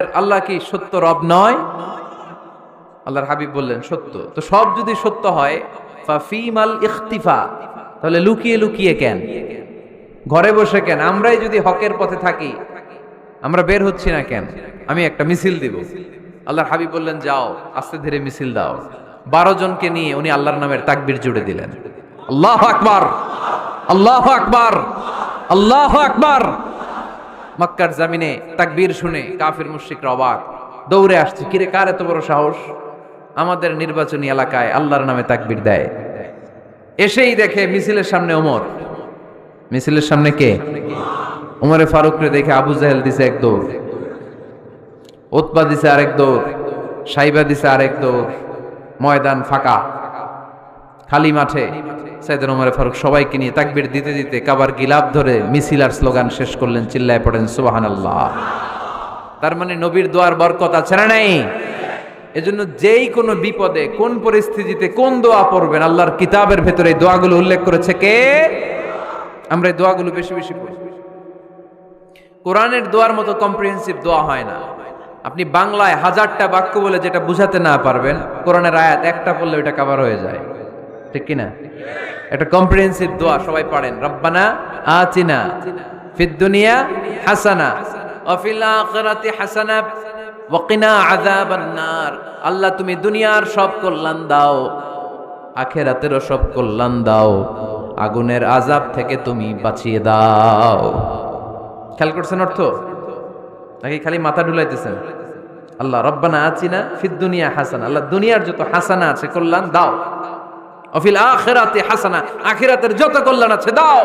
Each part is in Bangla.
আল্লাহ কি সত্য রব নয়? আল্লাহর হাবিব বললেন সত্য। তো সব যদি সত্য হয় ফাফিমাল ইখতিফা, তাহলে লুকিয়ে লুকিয়ে কেন, ঘরে বসে কেন? আমরাই যদি হকের পথে থাকি আমরা বের হচ্ছি না কেন? আমি একটা মিছিল দিব। আল্লাহর হাবিব বললেন যাও আস্তে ধীরে মিছিল দাও। 12 জনকে নিয়ে উনি আল্লাহর নামের তাকবীর জুড়ে দিলেন। আল্লাহু আকবার, আল্লাহু আকবার, আল্লাহু আকবার। মক্কার জমিনে তাকবীর শুনে কাফির মুশরিকরা অবাক, দৌড়ে আসছে, কিরে কার এত বড় সাহস আমাদের নির্বাচনী এলাকায় আল্লাহর নামে তাকবীর দেয়। এসেই দেখে মিছিলের সামনে ওমর। মিছিলের সামনে কে? ওমরে ফারুকরে দেখে আবু জাহেল দিছে এক দৌড়, উতবা দিছে আরেক দৌড়, সাইবা দিছে আরেক দৌড়। ময়দান ফাঁকা, খালি মাঠে সাইয়েদনা ওমর ফারুক সবাইকে নিয়ে তাকবীর দিতে দিতে কাবার গিলাফ ধরে মিছিল আর স্লোগান শেষ করলেন। চিল্লায় পড়েন সুবহানাল্লাহ। তার মানে নবীর দোয়ার বরকত আছে না নাই? এজন্য যেই কোনো বিপদে কোন পরিস্থিতিতে কোন দোয়া পড়বেন, আল্লাহর কিতাবের ভেতরে এই দোয়াগুলো উল্লেখ করেছে কে? আমরা এই দোয়াগুলো বেশি বেশি পড়ি। কোরআনের দোয়ার মতো কম্প্রিহেন্সিভ দোয়া হয় না। আপনি বাংলায় 1000টা বাক্য বলে যেটা বুঝাতে না পারবেন, কোরআনের আয়াত একটা পড়লে ওটা কভার হয়ে যায়, ঠিক কি না? একটা কম্প্রিহেন্সিভ দোয়া সবাই পড়েন, রব্বানা আতিনা ফিদ দুনিয়া হাসানা ওয়া ফিল আখিরাতি হাসানা ওয়া কিনা আযাবান নার। আল্লাহ তুমি দুনিয়ার সব কল্যাণ দাও, আখিরাতেরও সব কল্যাণ দাও, আগুনের আযাব থেকে তুমি বাঁচিয়ে দাও। খেয়াল করছেন অর্থ নাকি খালি মাথা ঢুলাইতেছেন? আল্লাহ রব্বানা আতিনা ফিদ দুনিয়া হাসানা, আল্লাহ দুনিয়ার যত হাসানা আছে কল্যাণ দাও, অফিল আখিরাতি হাসানা, আখিরাতের যত কল্যাণ আছে দাও,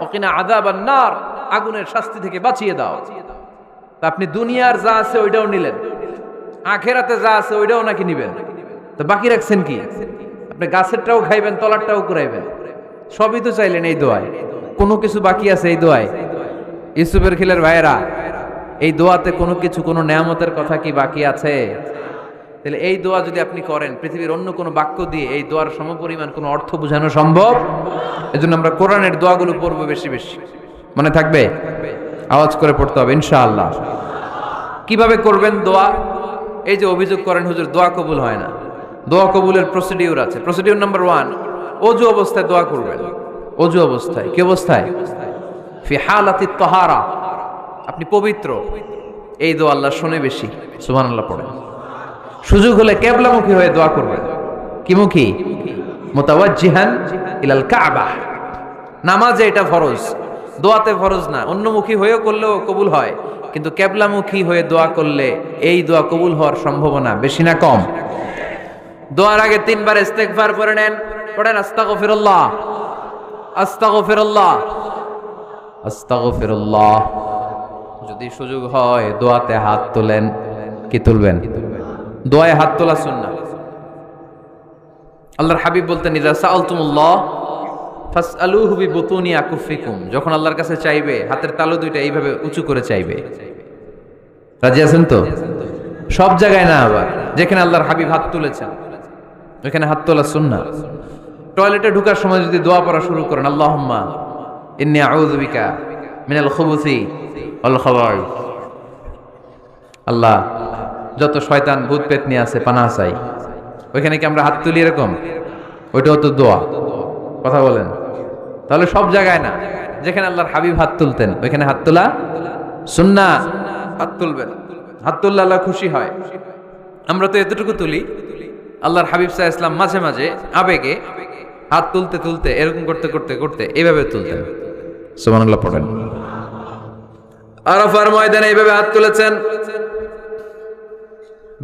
ওকিনা আযাবান নার, আগুনের শাস্তি থেকে বাঁচিয়ে দাও। তা আপনি দুনিয়ার যা আছে ওইটাও নিলেন, আখিরাতে যা আছে ওইটাও নাকি নিবেন, তো বাকি রাখছেন কি? আপনি গাছেরটাও খাইবেন, তলারটাও কুড়াইবেন, সবই তো চাইলেন এই দোয়ায়। কোনো কিছু বাকি আছে এই দোয়ায়? ইউসুফের খিলের ভাইয়েরা, এই দোয়াতে কোনো কিছু, কোনো নেয়ামতের কথা কি বাকি আছে? তাহলে এই দোয়া যদি আপনি করেন, পৃথিবীর অন্য কোনো বাক্য দিয়ে এই দোয়ার সমপরিমাণ কোনো অর্থ বোঝানো সম্ভব? এজন্য আমরা কোরআনের দোয়াগুলো পড়বো বেশি বেশি। মনে থাকবে? আওয়াজ করে পড়তে হবে ইনশাআল্লাহ। কিভাবে করবেন দোয়া? এই যে অভিযোগ করেন হুজুর দোয়া কবুল হয় না, দোয়া কবুলের প্রসিডিউর আছে। প্রসিডিউর নাম্বার 1, ওযু অবস্থায় দোয়া করবেন। ওযু অবস্থায়, কি অবস্থায়? ফি হালাতিত তাহারা, আপনি পবিত্র, এই দোয়া আল্লাহ শুনে বেশি। সুবহানাল্লাহ পড়েন। সুযোগ হলে কিবলামুখী হয়ে দোয়া করবেন। কি মুখী? মুতাওয়াজ্জিহান ইলাল কাবা। নামাজে এটা ফরজ, দোয়াতে ফরজ না। অন্যমুখী হয়েও করলেও কবুল হয়, কিন্তু কিবলামুখী হয়ে দোয়া করলে এই দোয়া কবুল হওয়ার সম্ভাবনা বেশি না কম? দোয়ার আগে 3 বার ইস্তেগফার পড়ে নেন। পড়েন আস্তাগফিরুল্লাহ, আস্তাগফিরুল্লাহ, আস্তাগফিরুল্লাহ। যদি সুযোগ হয় দোয়াতে হাত তোলেন। কি তুলবেন? দোয়ায় হাত তোলা সুন্নাহ। আল্লাহর হাবিব বলতেন ইযা সাআলতুমুল্লাহ ফাসআলুহু বিবুতুনি আকুফিকুম, যখন আল্লাহর কাছে চাইবে হাতের তালু দুইটা এইভাবে উঁচু করে চাইবে। রাজি আছেন তো? সব জায়গায় না, আবার যেখানে আল্লাহর হাবিব হাত তুলেছেন ওখানে হাত তোলা সুন্নাহ। টয়লেটে ঢোকার সময় যদি দোয়া পড়া শুরু করেন, আল্লাহুম্মা ইন্নী আউযু বিকা মিনাল খুবুসি ওয়াল খাবাইস, আল্লাহ যত শয়তান ভূত পেতনি আছে পানাহ চাই, ওইখানে কি আমরা হাত তুলি এরকম? ওইটাও তো দোয়া। কথা বলেন? তাহলে সব জায়গায় না, যেখানে আল্লাহর হাবিব হাত তুলতেন ওইখানে হাত তোলা সুন্নাহ। হাত তুলবেন, হাত তুললে আল্লাহ খুশি হয়। আমরা তো এতটুকু তুলি, আল্লাহর হাবিব সাল্লাল্লাহু আলাইহি ওয়াসাল্লাম মাঝে মাঝে আবেগে হাত তুলতে তুলতে এরকম করতে করতে করতে এইভাবে তুলতেন। সুবহানাল্লাহ পড়েন। আরাফার ময়দানে এইভাবে হাত তুলেছেন।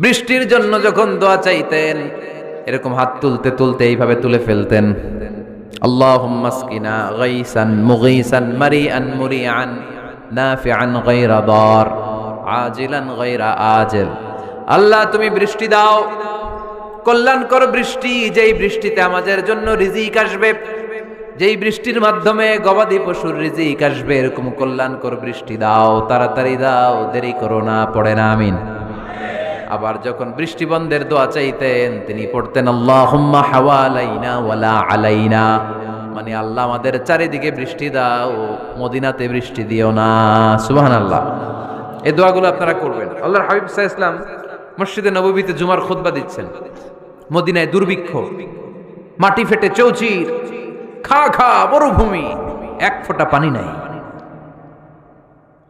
বৃষ্টির জন্য যখন দোয়া চাইতেন এরকম হাত তুলতে তুলতে এইভাবে তুলে ফেলতেন। আল্লাহুম্মা আসকিনা গাইসান মুগীসান মারিআন মুরিআন নাফিআন গায়রা দার আজিলান গায়রা আজিল। আল্লাহ তুমি বৃষ্টি দাও, কল্যাণকর বৃষ্টি, যেই বৃষ্টিতে আমাদের জন্য রিজিক আসবে, যেই বৃষ্টির মাধ্যমে গবাদি পশুর রিজিক আসবে, এরকম কল্যাণকর বৃষ্টি দাও, তাড়াতাড়ি দাও, দেরি করো না। পড়েন আমিন। আবার যখন বৃষ্টি বন্ধের দোয়া চাইতেন তিনি পড়তেন আল্লাহুম্মা হাওয়ালাইনা ওয়ালা আলাইনা, মানে আল্লাহ আমাদের চারিদিকে বৃষ্টি দাও, মদিনাতে বৃষ্টি দিও না। সুবহানাল্লাহ। এই দোয়াগুলো আপনারা করবেন। আল্লাহর হাবিব সাল্লাল্লাহু আলাইহি ওয়াসাল্লাম মসজিদে নববীতে জুমার খুতবা দিচ্ছেন। মদিনায় দুর্ভিক্ষ, মাটি ফেটে চৌচির, খা খা মরুভূমি, এক ফোঁটা পানি নাই।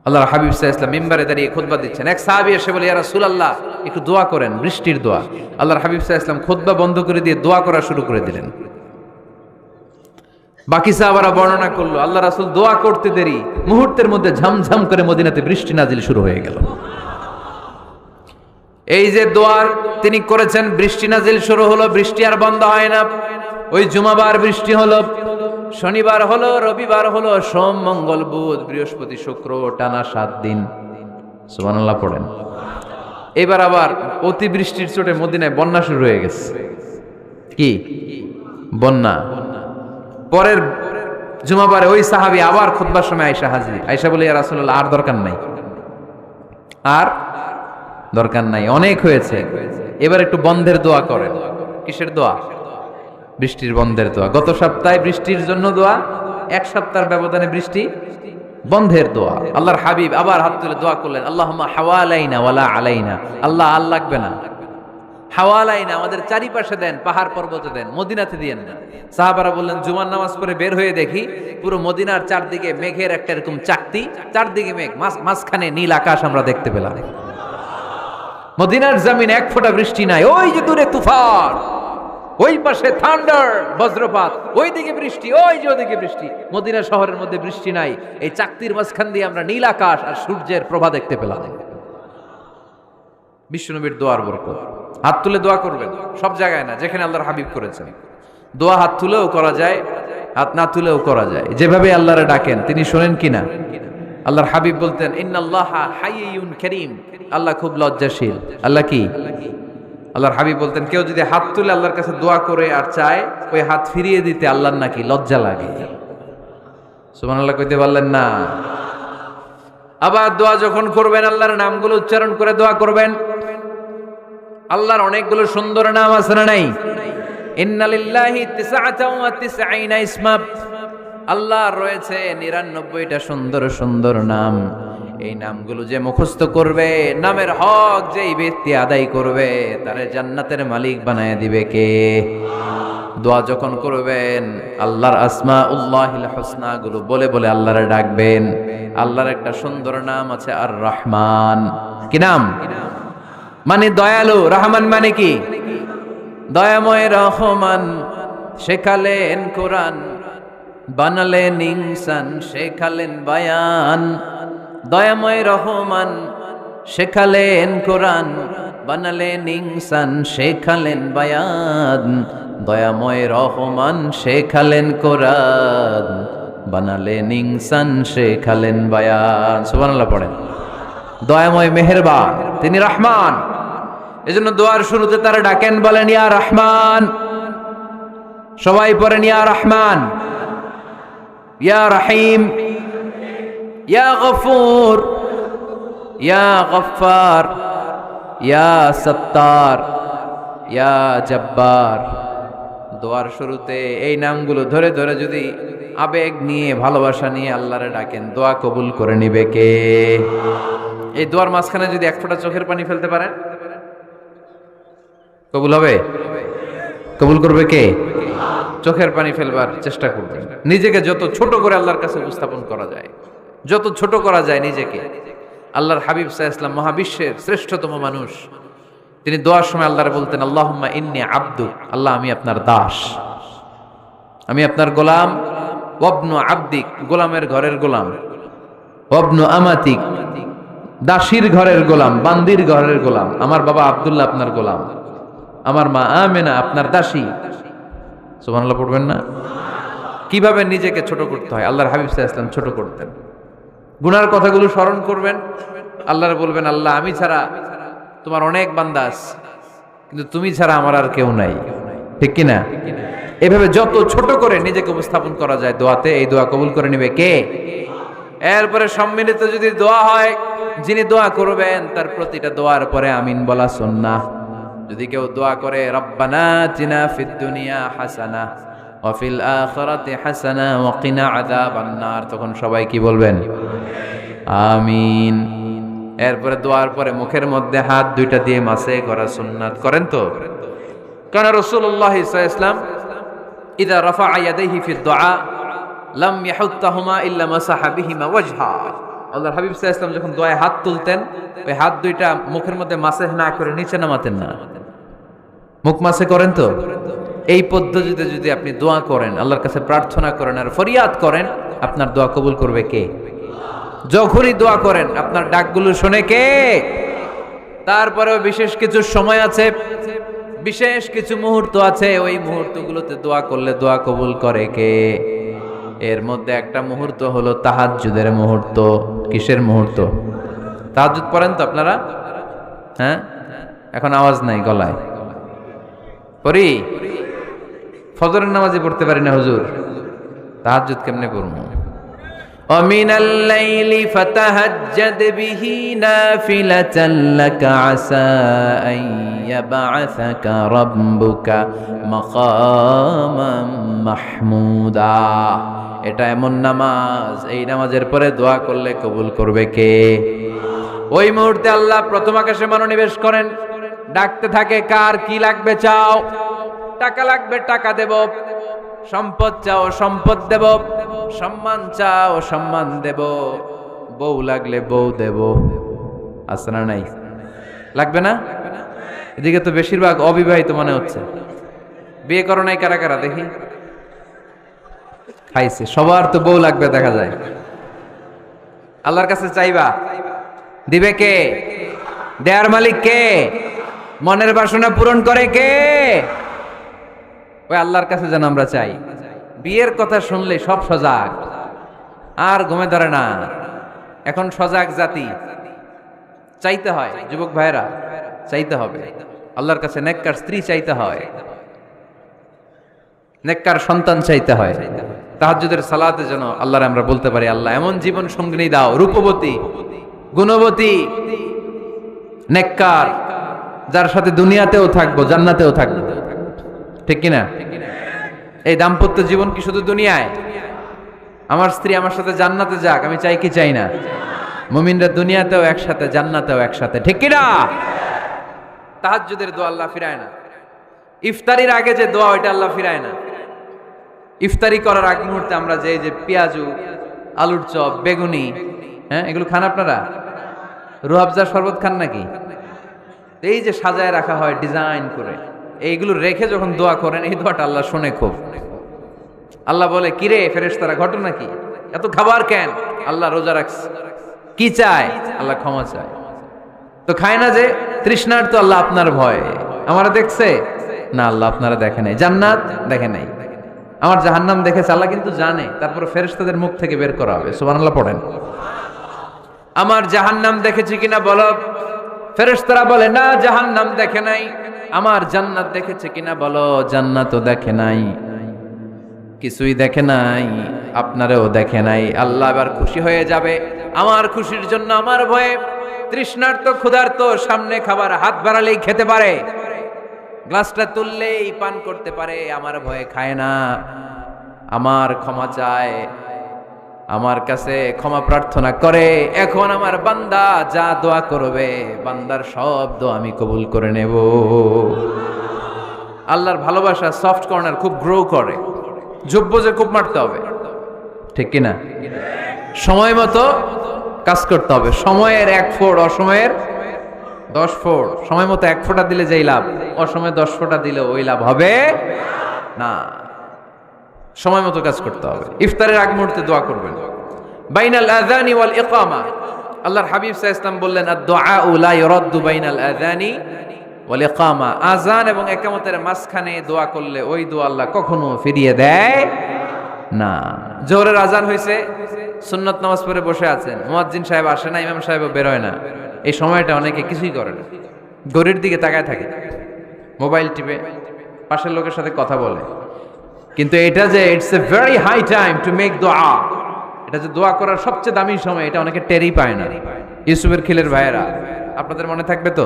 আল্লাহর হাবিব সাল্লাল্লাহু আলাইহি ওয়াসাল্লাম মিম্বারে দাঁড়িয়ে খুতবা দিচ্ছেন। এক সাহাবী এসে বলে, ইয়া রাসূলুল্লাহ, একটু দোয়া করেন, বৃষ্টির দোয়া। আল্লাহর হাবিব সাল্লাল্লাহু আলাইহি ওয়াসাল্লাম খুতবা বন্ধ করে দিয়ে দোয়া করা শুরু করে দিলেন। বাকি সাহাবারা বর্ণনা করলো, আল্লাহ রাসূল দোয়া করতে দেরি, মুহূর্তের মধ্যে ঝমঝম করে মদিনাতে বৃষ্টি নাজিল শুরু হয়ে গেল। এই যে দোয়ার তিনি করেছেন, বৃষ্টি নাজিল শুরু হলো, বৃষ্টি আর বন্ধ হয় না। ওই জুমাবার বৃষ্টি হলো, শনিবার হলো, রবিবার হলো, সোম মঙ্গল বুধ বৃহস্পতি শুক্র, টানা 7 দিন। সুবহানাল্লাহ পড়েন। এবার আবার অতিবৃষ্টির চোটে মদিনায় বন্যা শুরু হয়ে গেছে। কি বন্যা? পরের জুমাবারে ওই সাহাবী আবার খুতবার সময় আয়েশা হাজির। আয়েশা বলে, ইয়া রাসূলুল্লাহ, আর দরকার নাই, আর দরকার নাই, অনেক হয়েছে, এবার একটু বন্ধের দোয়া করেন। কিসের দোয়া? বৃষ্টির বন্ধের দোয়া। গত সপ্তাহে বৃষ্টির জন্য দোয়া, এক সপ্তাহের ব্যবধানে বৃষ্টি বন্ধের দোয়া। আল্লাহর হাবিব আবার হাত তুলে দোয়া করলেন, আল্লাহুম্মা হাওয়ালাইনা ওয়ালা আলাইনা। আল্লাহ, আর লাগবে না, হাওয়ালাইনা, আমাদের চারিপাশে দেন, পাহাড় পর্বতে দেন, মদিনাতে দিয়েন না। সাহাবারা বললেন, জুমার নামাজ পড়ে বের হয়ে দেখি পুরো মদিনার চারদিকে মেঘের একটা এরকম চাকতি, চারদিকে মেঘ, মাঝখানে নীল আকাশ আমরা দেখতে পেলাম। মদিনার জমিন এক ফোঁটা বৃষ্টি নাই। ওই যে দূরে তুফান, ওই পাশে থান্ডার, বজ্রপাত, ওই দিকে বৃষ্টি, ওই যে ওদিকে বৃষ্টি। মদিনা শহরের মধ্যে বৃষ্টি নাই, এই চাকতির মাঝখান দিয়ে আমরা নীল আকাশ আর সূর্যের প্রভা দেখতে পেলাম। বিশ্বনবীর দোয়ার বরকত। হাত তুলে দোয়া করবেন, সব জায়গায় না, যেখানে আল্লাহর হাবিব করেছেন। দোয়া হাত তুলেও করা যায়, হাত না তুলেও করা যায়, যেভাবে আল্লাহরে ডাকেন তিনি শোনেন কিনা। আল্লাহর হাবিব বলতেন, ইন্নাল্লাহা হাইয়ুন কারীম, আল্লাহ খুব লজ্জাশীল। আল্লাহ কি? আল্লাহর হাবিব বলতেন, কেউ যদি হাত তুলে আল্লাহর কাছে দোয়া করে আর চায়, ওই হাত ফিরিয়ে দিতে আল্লাহর নাকি লজ্জা লাগে। সুবহানাল্লাহ কইতে পারলেন না? আবার দোয়া যখন করবেন, আল্লাহর নামগুলো উচ্চারণ করে দোয়া করবেন। আল্লাহর অনেকগুলো সুন্দর নাম আছে না নাই? ইন্না লিল্লাহি 99 ইসমা, আল্লাহর রয়েছে 99টা সুন্দর সুন্দর নাম। এই নামগুলো যে মুখস্থ করবে, নামের হক যেই ব্যক্তি আদায় করবে, তারে জান্নাতের মালিক বানায় দিবে কে? দোয়া যখন করবেন, আল্লাহর আসমাউল্লাহিল হুসনা গুলো বলে বলে আল্লাহরে ডাকবেন। আল্লাহর একটা সুন্দর নাম আছে, আর রহমান। কি নাম? মানে দয়ালু। রহমান মানে কি? দয়াময়। রহমান শেখালেন কোরআন, বানালেন ইনসান, শেখালেন বায়ান। দয়াময় রহমান শেখালেন কোরআন, বানালেন ইনসান, শেখালেন বায়ান। দয়াময় রহমান শেখালেন কোরআন, বানালেন ইনসান, শেখালেন বায়ান। সুবহানাল্লাহ পড়েন। দয়াময় মেহেরবান, তিনি রহমান। এজন্য দোয়ার শুরুতে তারা ডাকেন, বলেন ইয়া রহমান। সবাই পড়েন ইয়া রহমান, ইয়া রহিম, ইয়া গফুর, ইয়া গফফার, ইয়া সত্তার, ইয়া জব্বার। দোয়ার শুরুতে এই নামগুলো ধরে ধরে যদি আবেগ নিয়ে, ভালোবাসা নিয়ে আল্লাহরে ডাকেন, দোয়া কবুল করে নিবে কে? এই দোয়ার মাঝখানে যদি এক ফোঁটা চোখের পানি ফেলতে পারেন, কবুল হবে? কবুল করবে কে? চোখের পানি ফেলবার চেষ্টা করবেন। নিজেকে যত ছোট করে আল্লাহর কাছে উপস্থাপন করা যায়, যত ছোট করা যায় নিজেকে। আল্লাহর হাবিব সাল্লাল্লাহু আলাইহি ওয়াসাল্লাম মহাবিশ্বের শ্রেষ্ঠতম মানুষ, তিনি দোয়ার সময় আল্লাহরে বলতেন, আল্লাহুম্মা ইন্নী আবদু, আল্লাহ আমি আপনার দাস, আমি আপনার গোলাম। ওয়াবনু আবদিক, গোলামের ঘরের গোলাম। ওয়াবনু আমাতিক, দাসীর ঘরের গোলাম, বান্দির ঘরের গোলাম। আমার বাবা আব্দুল্লাহ আপনার গোলাম, আমার মা আমেনা আপনার দাসী। সুবহানাল্লাহ পড়বেন না? কিভাবে নিজেকে ছোট করতে হয় আল্লাহর হাবিব সাল্লাল্লাহু আলাইহি ওয়াসাল্লাম ছোট করতেন। গুনার কথাগুলো স্মরণ করবেন, আল্লাহরে বলবেন, আল্লাহ আমি ছাড়া তোমার অনেক বান্দা আছে, কিন্তু তুমি ছাড়া আমার আর কেউ নাই। ঠিক কিনা? এভাবে যত ছোট করে নিজেকে উপস্থাপন করা যায় দোয়াতে, এই দোয়া কবুল করে নেবে কে? এরপরে সম্মিলিত যদি দোয়া হয়, যিনি দোয়া করবেন তার প্রতিটা দোয়ার পরে আমিন বলা সুন্নাহ। যদি কেউ দোয়া করে রব্বানা আতিনা ফিদ দুনিয়া হাসানাহ ওয়া ফিল আখিরাতি হাসানাহ ওয়া কিনা আযাবান নার, তখন সবাই কি বলবেন? আমিন। এরপরে দোয়ার পরে মুখের মধ্যে হাত দুইটা দিয়ে মাসে করা সুন্নাত করেন তো। কারণ রাসূলুল্লাহ সাল্লাল্লাহু আলাইহি ওয়াসাল্লাম ইযা রাফা'a ইয়াদাইহি ফি দুআ লাম ইয়াহুত্তাহুমা ইল্লা মাসাহা বিহিমা ওয়াজহা। আল্লাহর হাবিব সাল্লাল্লাহু আলাইহি ওয়াসাল্লাম যখন দোয়ায় হাত তুলতেন, ওই হাত দুইটা মুখের মধ্যে মাসে না করে নিচে নামাতেন না। মুখ মাসে করেন তো। এই পদ্ধতিতে যদি আপনি দোয়া করেন, আল্লাহর কাছে প্রার্থনা করেন আর ফরিয়াদ করেন, আপনার দোয়া কবুল করবে কে? যখনই দোয়া করেন আপনার ডাকগুলো শোনে কে? তারপরেও বিশেষ কিছু সময় আছে, বিশেষ কিছু মুহূর্ত আছে, ওই মুহূর্তগুলোতে দোয়া করলে দোয়া কবুল করে কে? এর মধ্যে একটা মুহূর্ত হলো তাহাজ্জুদের মুহূর্ত। কিসের মুহূর্ত? তাহাজ্জুদ পড়েন তো আপনারা? হ্যাঁ, এখন আওয়াজ নাই গলায়। পড়ি? ফজরের নামাজই পড়তে পারি না হুজুর, তাহাজ্জুদ কেমনে করবো? ومن الليل فتهجد به نافلة لك عسى أن يبعثك ربك مقاما محمودا। এটা এমন নামাজ, এই নামাজের পরে দোয়া করলে কবুল করবে কে? ওই মুহূর্তে আল্লাহ প্রথম আকাশে মনোনিবেশ করেন, ডাকতে থাকে, কার কি লাগবে চাও? টাকা লাগবে টাকা দেব, সম্পদ চাও সম্পদ দেব, সম্মান চাও সম্মান দেব, বউ লাগলে বউ দেব। আছে না নাই? লাগবে না? এদিকে তো বেশিরভাগ অবিবাহিত মনে হচ্ছে। বিয়ে করো নাই কারা কারা দেখি? খাইছে। সবার তো বউ লাগবে দেখা যায়। আল্লাহর কাছে চাইবা, দিবে কে? দেয়ার মালিক কে? মনের বাসনা পূরণ করে কে? ওই আল্লাহর কাছে যেন আমরা চাই। বিয়ের কথা শুনলে সব সজাগ, আর ঘুমে ধরে না। এখন সজাগ জাতি, চাইতে হয়। যুবক ভাইরা চাইতে হবে আল্লাহর কাছে, নেককার স্ত্রী চাইতে হয়, নেককার সন্তান চাইতে হয়। তাহাজ্জুদের সালাতে যেন আল্লাহর আমরা বলতে পারি, আল্লাহ এমন জীবন সঙ্গিনী দাও, রূপবতী, গুণবতী, নেককার, যার সাথে দুনিয়াতেও থাকবো জান্নাতেও থাকবো। ঠিক কিনা? এই দাম্পত্য জীবন কি শুধু দুনিয়ায়? আমার স্ত্রী আমার সাথে জান্নাতে যাক, আমি চাই কি চাই না? মুমিনরা দুনিয়াতেও একসাথে, জান্নাতেও একসাথে। ঠিক কিনা? তাহাজ্জুদের দোয়া আল্লাহ ফিরায় না। ইফতারির আগে যে দোয়া, ওইটা আল্লাহ ফিরায় না। ইফতারি করার আগ মুহূর্তে আমরা যে পেঁয়াজু, আলুর চপ, বেগুনি, হ্যাঁ, এগুলো খান আপনারা? রুহাবজা শরবত খান নাকি? এই যে সাজায় রাখা হয় ডিজাইন করে, এইগুলো রেখে যখন দোয়া করেন, এই দোয়াটা আল্লাহ শুনে খুব। আল্লাহ বলে, কিরে ফেরেশতারা, ঘটনা কি? এত খাবার কেন? আল্লাহ রোজা রাখছে। কি চায়? আল্লাহ ক্ষমা চায়। তো খায় না যে তৃষ্ণার, তো আল্লাহ আপনার ভয়। আমারা দেখছে না? আল্লাহ আপনারা দেখে নাই। জান্নাত দেখে নাই, আমার জাহান্নাম দেখেছে আল্লাহ কিন্তু জানে। তারপর ফেরেশতাদের মুখ থেকে বের করা হবে। সুবহানাল্লাহ পড়েন। আমার জাহান্নাম দেখেছি কিনা বলো? ফেরেশতারা বলে, না জাহান্নাম দেখে নাই। আমার জান্নাত দেখেছে কিনা বলো? জান্নাতও দেখে নাই, কিছুই দেখে নাই, আপনারেও দেখে নাই। আল্লাহ এবার খুশি হয়ে যাবে। আমার খুশির জন্য আমার ভয়ে তৃষ্ণার্ত ক্ষুধার্ত সামনে খাবার হাত বাড়ালেই খেতে পারে, গ্লাসটা তুললেই পান করতে পারে, আমার ভয়ে খায় না। আমার ক্ষমা চায়, আমার কাছে ক্ষমা প্রার্থনা করে। এখন আমার বান্দা যা দোয়া করবে, বান্দার সব দোয়া আমি কবুল করে নেব। আল্লাহর ভালোবাসা সফট কর্নার খুব গ্রো করে, জব্বজে খুব মারতে হবে। ঠিক কিনা? সময় মতো কাজ করতে হবে। সময়ের 1 ফোঁট, অসময়ের 10 ফোঁট। সময় মতো 1 ফোঁটা দিলে যেই লাভ, অসময়ে 10 ফোঁটা দিলে ওই লাভ হবে না। সময় মতো কাজ করতে হবে। ইফতারের আগ মুহূর্তে দোয়া করবেন। বাইনাল আযানি ওয়াল ইকামা, আল্লাহর হাবিব সাল্লাল্লাহু আলাইহি ওয়াসাল্লাম বললেন, আদ-দুআউ লা ইউরাদ্দু বাইনাল আযানি ওয়াল ইকামা। আযান এবং ইকামতের মাঝখানে দোয়া করলে ওই দোয়া আল্লাহ কখনো ফিরিয়ে দেয় না। জোহরের আযান হইছে, সুন্নাত নামাজ পড়ে বসে আছেন, মুয়াজ্জিন সাহেব আসে না, ইমাম সাহেবও বের হয় না। এই সময়টা অনেকে কিছুই করে না, ঘড়ির দিকে তাকায় থাকে, মোবাইল টিপে, পাশের লোকের সাথে কথা বলে। কিন্তু এটা যে it's a very high time to make দোয়া, এটা যে দোয়া করার সবচেয়ে দামি সময়, এটা অনেকে টেরই পায় না। ইউসুফের খিলের ভাইয়েরা, আপনাদের মনে থাকবে তো?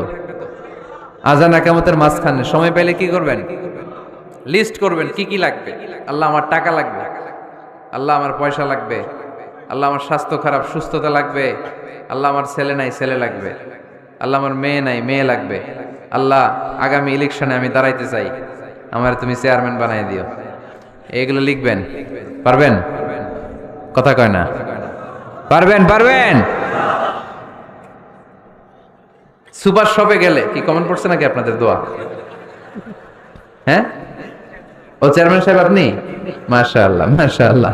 আযান ইকামতের মাঝখানে সময় পেলে কি করবেন? লিস্ট করবেন কি কি লাগবে। আল্লাহ আমার টাকা লাগবে, আল্লাহ আমার পয়সা লাগবে, আল্লাহ আমার স্বাস্থ্য খারাপ, সুস্থতা লাগবে। আল্লাহ আমার ছেলে নাই, ছেলে লাগবে। আল্লাহ আমার মেয়ে নাই, মেয়ে লাগবে। আল্লাহ আগামী ইলেকশনে আমি দাঁড়াইতে চাই, আমার তুমি চেয়ারম্যান বানাই দিও। এগুলো লিখবেন, পারবেন? কথা কয় না, পারবেন? পারবেন? সুপার শপে গেলে কি কমন পড়ছে নাকি আপনাদের দোয়া? হ্যাঁ, ও চেয়ারম্যান সাহেব আপনি? মাশাআল্লাহ, মাশাআল্লাহ।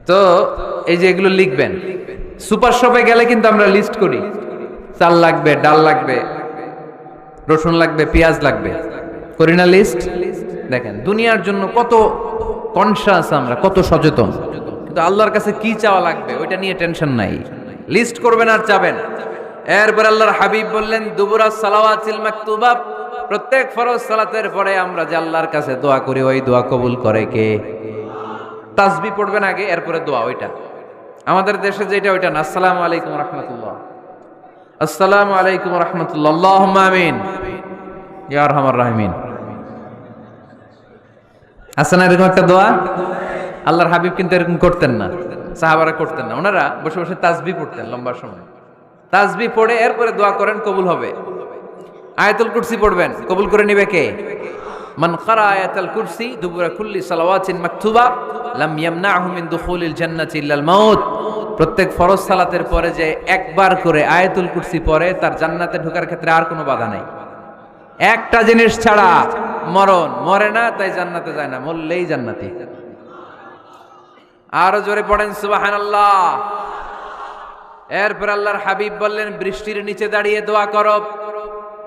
তো এই যে এগুলো লিখবেন। সুপার শপে গেলে কিন্তু আমরা লিস্ট করি, চাল লাগবে, ডাল লাগবে, রসুন লাগবে, পেঁয়াজ লাগবে, করি না লিস্ট? দেখেন দুনিয়ার জন্য কত কনশাস আমরা, কত সচেতন, কিন্তু আল্লাহর কাছে কি চাওয়া লাগবে ওইটা নিয়ে টেনশন নাই। লিস্ট করবেন আর চাবেন। এরপর আল্লাহর হাবিব বললেন দুবুরাস সালাওয়াতিল মাকতুবা, প্রত্যেক ফরজ সালাতের পরে আমরা যে আল্লাহর কাছে দোয়া করি ওই দোয়া কবুল করে কে? তাসবিহ পড়বেন আগে, এরপরে দোয়া। ওইটা আমাদের দেশে যেটা ওইটা না। আসসালামু আলাইকুম রাহমাতুল্লাহ, আসসালামু আলাইকুম রাহমাতুল্লাহ, আল্লাহুম্মা আমিন ইয়া আরহামার রাহিমিন। আছে না এরকম একটা দোয়া? আল্লাহর হাবিব কিন্তু এরকম করতেন না, সাহাবারা করতেন না। ওনারা বসে বসে তাসবিহ পড়তেন লম্বা সময়। তাসবিহ পড়ে এরপরে দোয়া করেন, কবুল হবে। আয়াতুল কুরসি পড়বেন, কবুল করে নিবে কে? মান ক্বারা আয়াতুল কুরসি দুবুরা কুল্লি সালাওয়াতিন মাকতুবা লাম ইয়ামনাহু মিন দুখুলিল জান্নাতি ইল্লাল মাউত। প্রত্যেক ফরজ সালাতের পরে যে একবার করে আয়াতুল কুরসি পড়ে তার জান্নাতে ঢোকার ক্ষেত্রে আর কোনো বাধা নাই। একটা জিনিস ছাড়া, মরণ। মরে না তাই জান্নাতে যায় না, মরলেই জান্নাতি। আরো জোরে পড়েন সুবহানাল্লাহ। এরপর আল্লাহর হাবিব বললেন বৃষ্টির নিচে দাঁড়িয়ে দোয়া করো।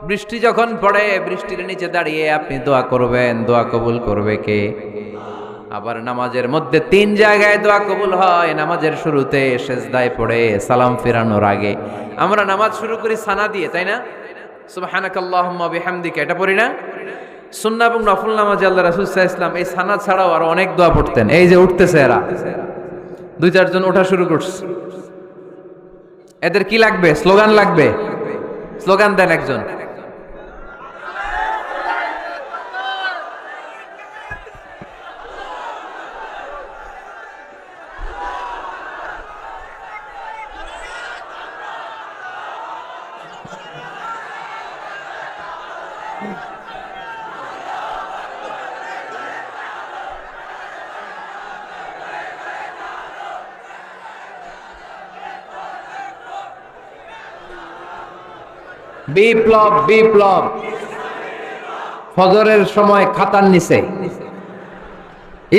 বৃষ্টি যখন পড়ে বৃষ্টির নিচে দাঁড়িয়ে আপনি দোয়া করবেন, দোয়া কবুল করবে কে? আবার নামাজের মধ্যে 3 জায়গায় দোয়া কবুল হয়। নামাজের শুরুতে, সেজদায় পড়ে, সালাম ফেরানোর আগে। আমরা নামাজ শুরু করি সানা দিয়ে, তাই না? সুবহানাকাল্লাহুম্মা বিহামদিকা, এটা পড়ি না? সুন্নাহ এবং নফল নামাজে আল্লাহ রাসূল সাল্লাল্লাহু আলাইহি ওয়াসাল্লাম এই সানা ছাড়াও আরো অনেক দোয়া পড়তেন। এই যে উঠতেছে এরা 2-4 জন ওঠা শুরু করছে, এদের কি লাগবে? স্লোগান লাগবে। স্লোগান দেন একজন। বিপ্লব, বিপ্লব। ফজরের সময় খাতার নিচে,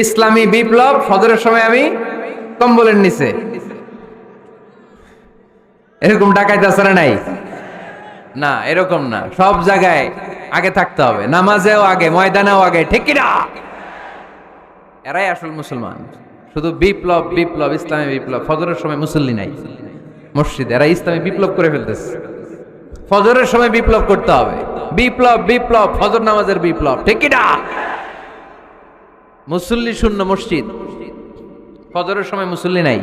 ইসলামী বিপ্লব। ফজরের সময় আমি কম্বলের নিচে। এরকম ডাকাইতে আছে না? নাই না, এরকম না। সব জায়গায় আগে থাকতে হবে, নামাজেও আগে, ময়দানেও আগে, ঠিক কি না? এরাই আসল মুসলমান। শুধু বিপ্লব, বিপ্লব, ইসলামী বিপ্লব। ফজরের সময় মুসল্লি নাই মসজিদে, এরা ইসলামী বিপ্লব করে ফেলতেছে। ফজরের সময় বিপ্লব করতে হবে। বিপ্লব, বিপ্লব, ফজর নামাজের বিপ্লব, ঠিক কি না? মুসল্লি শূন্য মসজিদ, ফজরের সময় মুসল্লি নাই।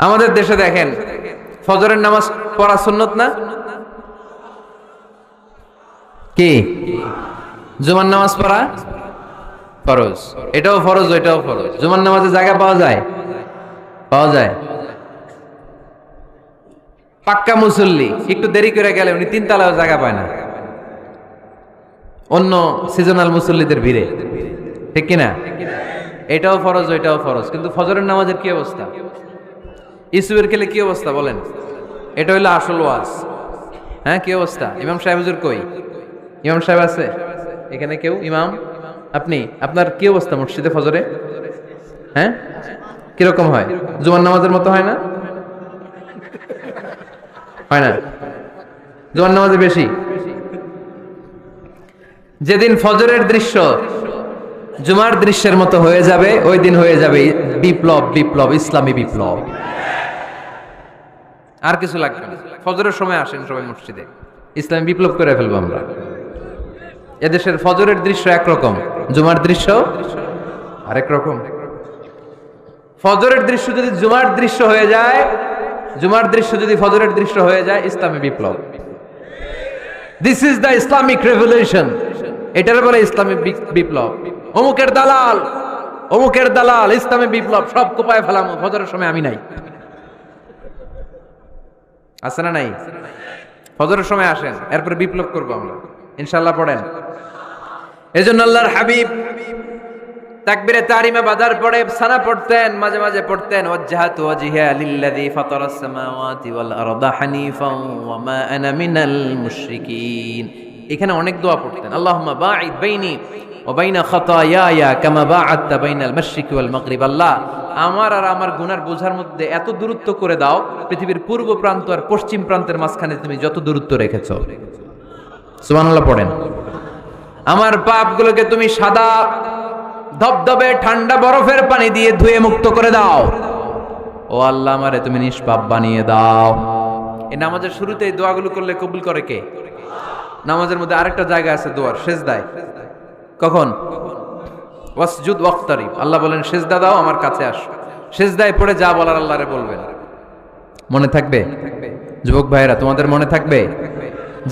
আমাদের দেশে দেখেন ফজরের নামাজ পড়া সুন্নত না? কি? জুমার নামাজ পড়া ফরজ। এটাও ফরজ, ওইটাও ফরজ। জুমার নামাজে জায়গা পাওয়া যায়? পাওয়া যায়। পাক্কা মুসল্লি একটু দেরি করে গেলে উনি 3 তলায়ও জায়গা পায় না, অন্য সিজনাল মুসল্লিদের ভিড়ে, ঠিক কিনা? এটাও ফরজ, ওইটাও ফরজ। কিন্তু ফজরের নামাজের কি অবস্থা? ইসুবের খেলে কি অবস্থা বলেন? এটা হইলো আসল ওয়াজ। হ্যাঁ, কি অবস্থা? ইমাম সাহেব হুজুর কই? ইমাম সাহেব আছে এখানে কেউ? ইমাম আপনি, আপনার কি অবস্থা মসজিদে ফজরে? হ্যাঁ, কিরকম হয়? জুমার নামাজের মতো হয় না? হয় না? জুমার নামাজে বেশি। যেদিন ফজরের দৃশ্য জুমার দৃশ্যের মতো হয়ে যাবে, ওই দিন হয়ে যাবে বিপ্লব, বিপ্লব, ইসলামী বিপ্লব। আর কিছু লাগবে না। ফজরের সময় আসেন সবাই মসজিদে, ইসলামী বিপ্লব করে ফেলবো আমরা। এদেশের ফজরের দৃশ্য একরকম, জুমার দৃশ্য আরেক রকম। ফজরের দৃশ্য যদি জুমার দৃশ্য হয়ে যায়, জুমার দৃশ্য যদি ফজরের দৃশ্য হয়ে যায়, ইসলামী বিপ্লব। This is the Islamic revolution. এটার বলে ইসলামিক বিপ্লব। অমুকের দালাল, অমুকের দালাল, ইসলামে বিপ্লব, সব কোপায় ফেলাম, ফজরের সময় আমি নাই। আছে না নাই? ফজরের সময় আসেন, এরপরে বিপ্লব করবো আমরা ইনশাআল্লাহ। পড়েন। এজন্য আল্লাহর হাবিব তাকবীরে তাহরিমা বাজার পড়ে সানা পড়তেন, মাঝে মাঝে পড়তেন ওয়াজহাতু ওয়াজহিয়া লিল্লাযী ফাতারাস সামাওয়াতি ওয়াল আরদা হানিফাও ওয়া মা আনা মিনাল মুশরিকিন। এখানে অনেক দোয়া পড়তেন। আল্লাহুম্মা বাঈদ বাইনি ওয়া বাইনা খাতায়ায়া কামা বাআদতা বাইনাল মাশরিকি ওয়াল মাগরিব। আল্লাহ, আমার আর আমার গুনার বোঝার মধ্যে এত দূরত্ব করে দাও, পৃথিবীর পূর্ব প্রান্ত আর পশ্চিম প্রান্তের মাঝখানে তুমি যত দূরত্ব রেখেছো। সুবহানাল্লাহ পড়েন। আমার পাপগুলোকে তুমি সাদা ধবধবে ঠান্ডা বরফের পানি দিয়ে ধুয়ে মুক্ত করে দাও। ও আল্লাহ, আমারে তুমি নিষ্পাপ বানিয়ে দাও। এই নামাজের শুরুতে এই দোয়াগুলো করলে কবুল করে কে? নামাজের মধ্যে আরেকটা জায়গা আছে দোয়ার, সেজদায়। কখন? ওয়াসজুদ ওয়াক্তারিব। আল্লাহ বলেন সেজদা দাও, আমার কাছে আসো। সেজদায় পড়ে যা বলার আল্লাহরে বলবেন। মনে থাকবে? যুবক ভাইরা, তোমাদের মনে থাকবে?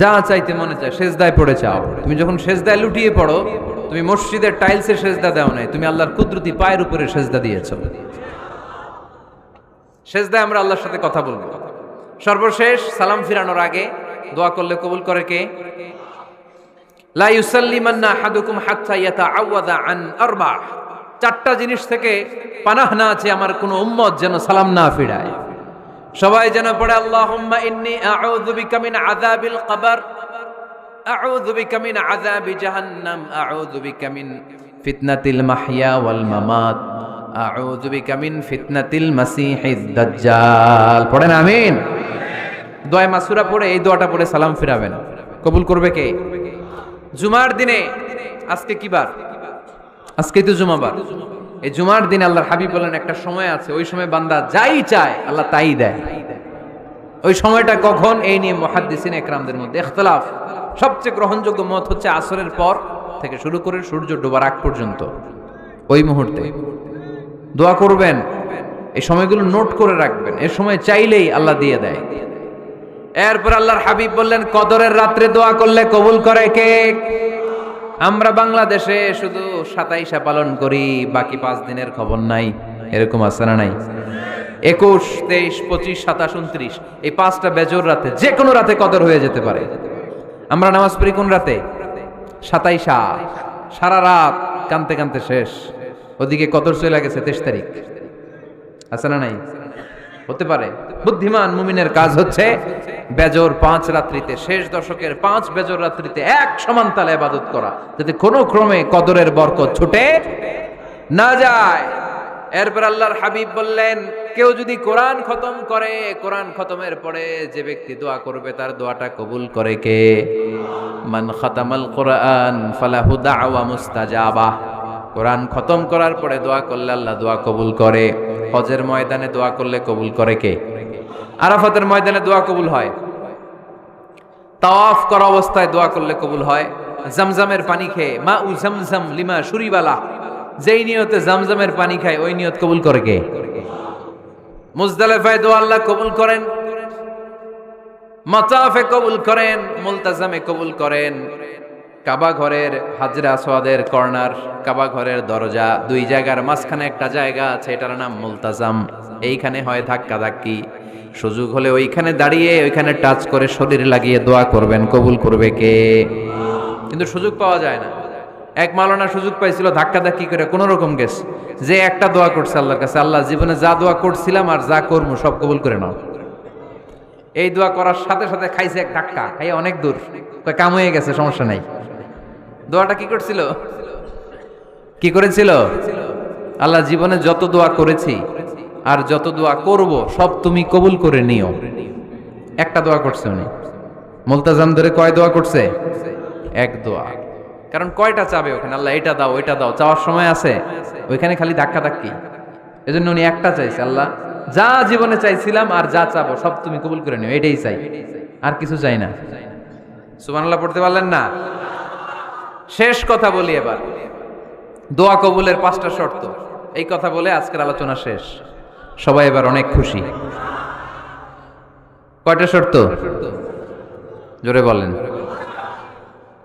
যা চাইতে মনে চায় সেজদায় পড়ে চাও। তুমি যখন সেজদায় লুটিয়ে পড়ো, তুমি মসজিদের টাইলসে সেজদা দাও নাই, তুমি আল্লাহর কুদরতি পায়ের উপরে সেজদা দিয়েছো। সেজদায় আমরা আল্লাহর সাথে কথা বলবো। সর্বশেষ সালাম ফিরানোর আগে দোয়া করলে কবুল করে কে? লা ইউসাল্লিমান্না আহাদুকুম হাত্তা ইয়াতাআওয়াযা আন আরবা। চারটা জিনিস থেকে পানাহ না আছে আমার কোন উম্মত যেন সালাম না ফিরায়। সবাই যেন পড়ে আল্লাহুম্মা ইন্নী আউযু বিকা মিন আযাবিল কবর, আউযু বিকা মিন আযাবি জাহান্নাম, আউযু বিকা মিন ফিতনাতিল মাহইয়া ওয়াল মামাত, আউযু বিকা মিন ফিতনাতিল মাসিহিদ দাজ্জাল। পড়েন আমিন। দোয়া মাসুরা পড়ে এই দোয়াটা পড়ে সালাম ফিরাবেন। কবুল করবে কে? জুমার দিনে, আজকে কি বার? আজকে তো জুমাবার। এই জুমার দিনে আল্লাহর হাবিব বলেন একটা সময় আছে, ওই সময় বান্দা যাই চায় আল্লাহ তাই দেয়। ওই সময়টা কখন? এই নিয়ে মুহাদ্দিসিন একরামদের মধ্যে ইখতিলাফ। সবচেয়ে গ্রহণযোগ্য মত হচ্ছে আসরের পর থেকে শুরু করে সূর্য ডোবার আগ পর্যন্ত, ওই মুহূর্তে দোয়া করবেন। এই সময়গুলো নোট করে রাখবেন, এই সময় চাইলেই আল্লাহ দিয়ে দেয়। এরপর আল্লাহর হাবিব বললেন কদরের রাত্রে দোয়া করলে কবুল করে কে? আমরা বাংলাদেশে শুধু 27 পালন করি, বাকি 5 দিনের খবর নাই। এরকম আছে না নাই? 21, 23, 25, 27, 29 এই 5টা বেজোর রাতে, যে কোনো রাতে কদর হয়ে যেতে পারে। আমরা নামাজ পড়ি কোন রাতে? 27। সারা রাত কানতে কানতে শেষ, ওদিকে কদর চলে গেছে 23 তারিখ। আছে না নাই? হতে পারে। বুদ্ধিমান মুমিনের কাজ হচ্ছে বেজর 5 রাত্রিতে, শেষ দশকের 5 বেজর রাত্রিতে এক সমান তালে ইবাদত করা, যাতে কোনো ক্রমে কদরের বরকত ছুটে না যায়। এরপর আল্লাহর হাবিব বললেন কেউ যদি কোরআন খতম করে, কোরআন খতমের পরে যে ব্যক্তি দোয়া করবে তার দোয়াটা কবুল করে কে? মান খাতামাল কোরআন ফালাহু দাওয়া মুস্তাজাবা। কোরআন খতম করার পরে দোয়া করলে আল্লাহ দোয়া কবুল করে। হজের ময়দানে দোয়া করলে কবুল করে কে? আরাফাতের ময়দানে দোয়া কবুল হয়। তাওয়াফ করা অবস্থায় দোয়া করলে কবুল হয়। জামজামের পানি খেয়ে মা উ জামজাম লিমা শুরিবালা, যেই নিয়তে জামজামের পানি খায় ওই নিয়ত কবুল করে কে? মুজদালিফায় দোয়া আল্লাহ কবুল করেন, মাতাফে কবুল করেন, মুলতাজামে কবুল করেন। কাবা ঘরের হাজরা আসওয়াদের কর্নার, কাবা ঘরের দরজা, 2 জায়গার মাঝখানে একটা জায়গা আছে, এটার নাম মুলতাজাম। এইখানে হয় ধাক্কা ধাক্কি। সুযোগ হলে ওইখানে দাঁড়িয়ে ওইখানে টাচ করে শরীর লাগিয়ে দোয়া করবেন, কবুল করবে কে? কিন্তু সুযোগ পাওয়া যায় না। এক মাওলানা সুযোগ পাইছিল ধাক্কা ধাক্কি করে কোন রকম গেছে, যে একটা দোয়া করছে আল্লাহর কাছে, আল্লাহ জীবনে যা দোয়া করছিলাম আর যা করবো সব কবুল করে নাও। এই দোয়া করার সাথে সাথে খাইছে এক ধাক্কা, খাইয়ে অনেক দূর, কাম হয়ে গেছে, সমস্যা নাই। দোয়াটা কি করছিল? কি করেছিল? আল্লাহ জীবনে যত দোয়া করেছি আর যত দোয়া করব সব তুমি কবুল করে নিও। একটা দোয়া করছে উনি। মুলতাজাম ধরে কয় দোয়া করছে? এক দোয়া। কারণ কয়টা চাবে ওখানে? আল্লাহ এটা দাও ওইটা দাও, চাওয়ার সময় আছে? ওইখানে খালি ধাক্কা ধাক্কি। এজন্য উনি একটা চাইছে, আল্লাহ যা জীবনে চাইছিলাম আর যা চাবো সব তুমি কবুল করে নিও, এটাই চাই, আর কিছু চাই না। সুবহানাল্লাহ পড়তে পারলেন না? শেষ কথা বলি এবার, দোয়া কবুলের 5টা শর্ত। এই কথা বলে আজকের আলোচনা শেষ। সবাই এবার অনেক খুশি। কয়টা শর্ত? জোরে বলেন।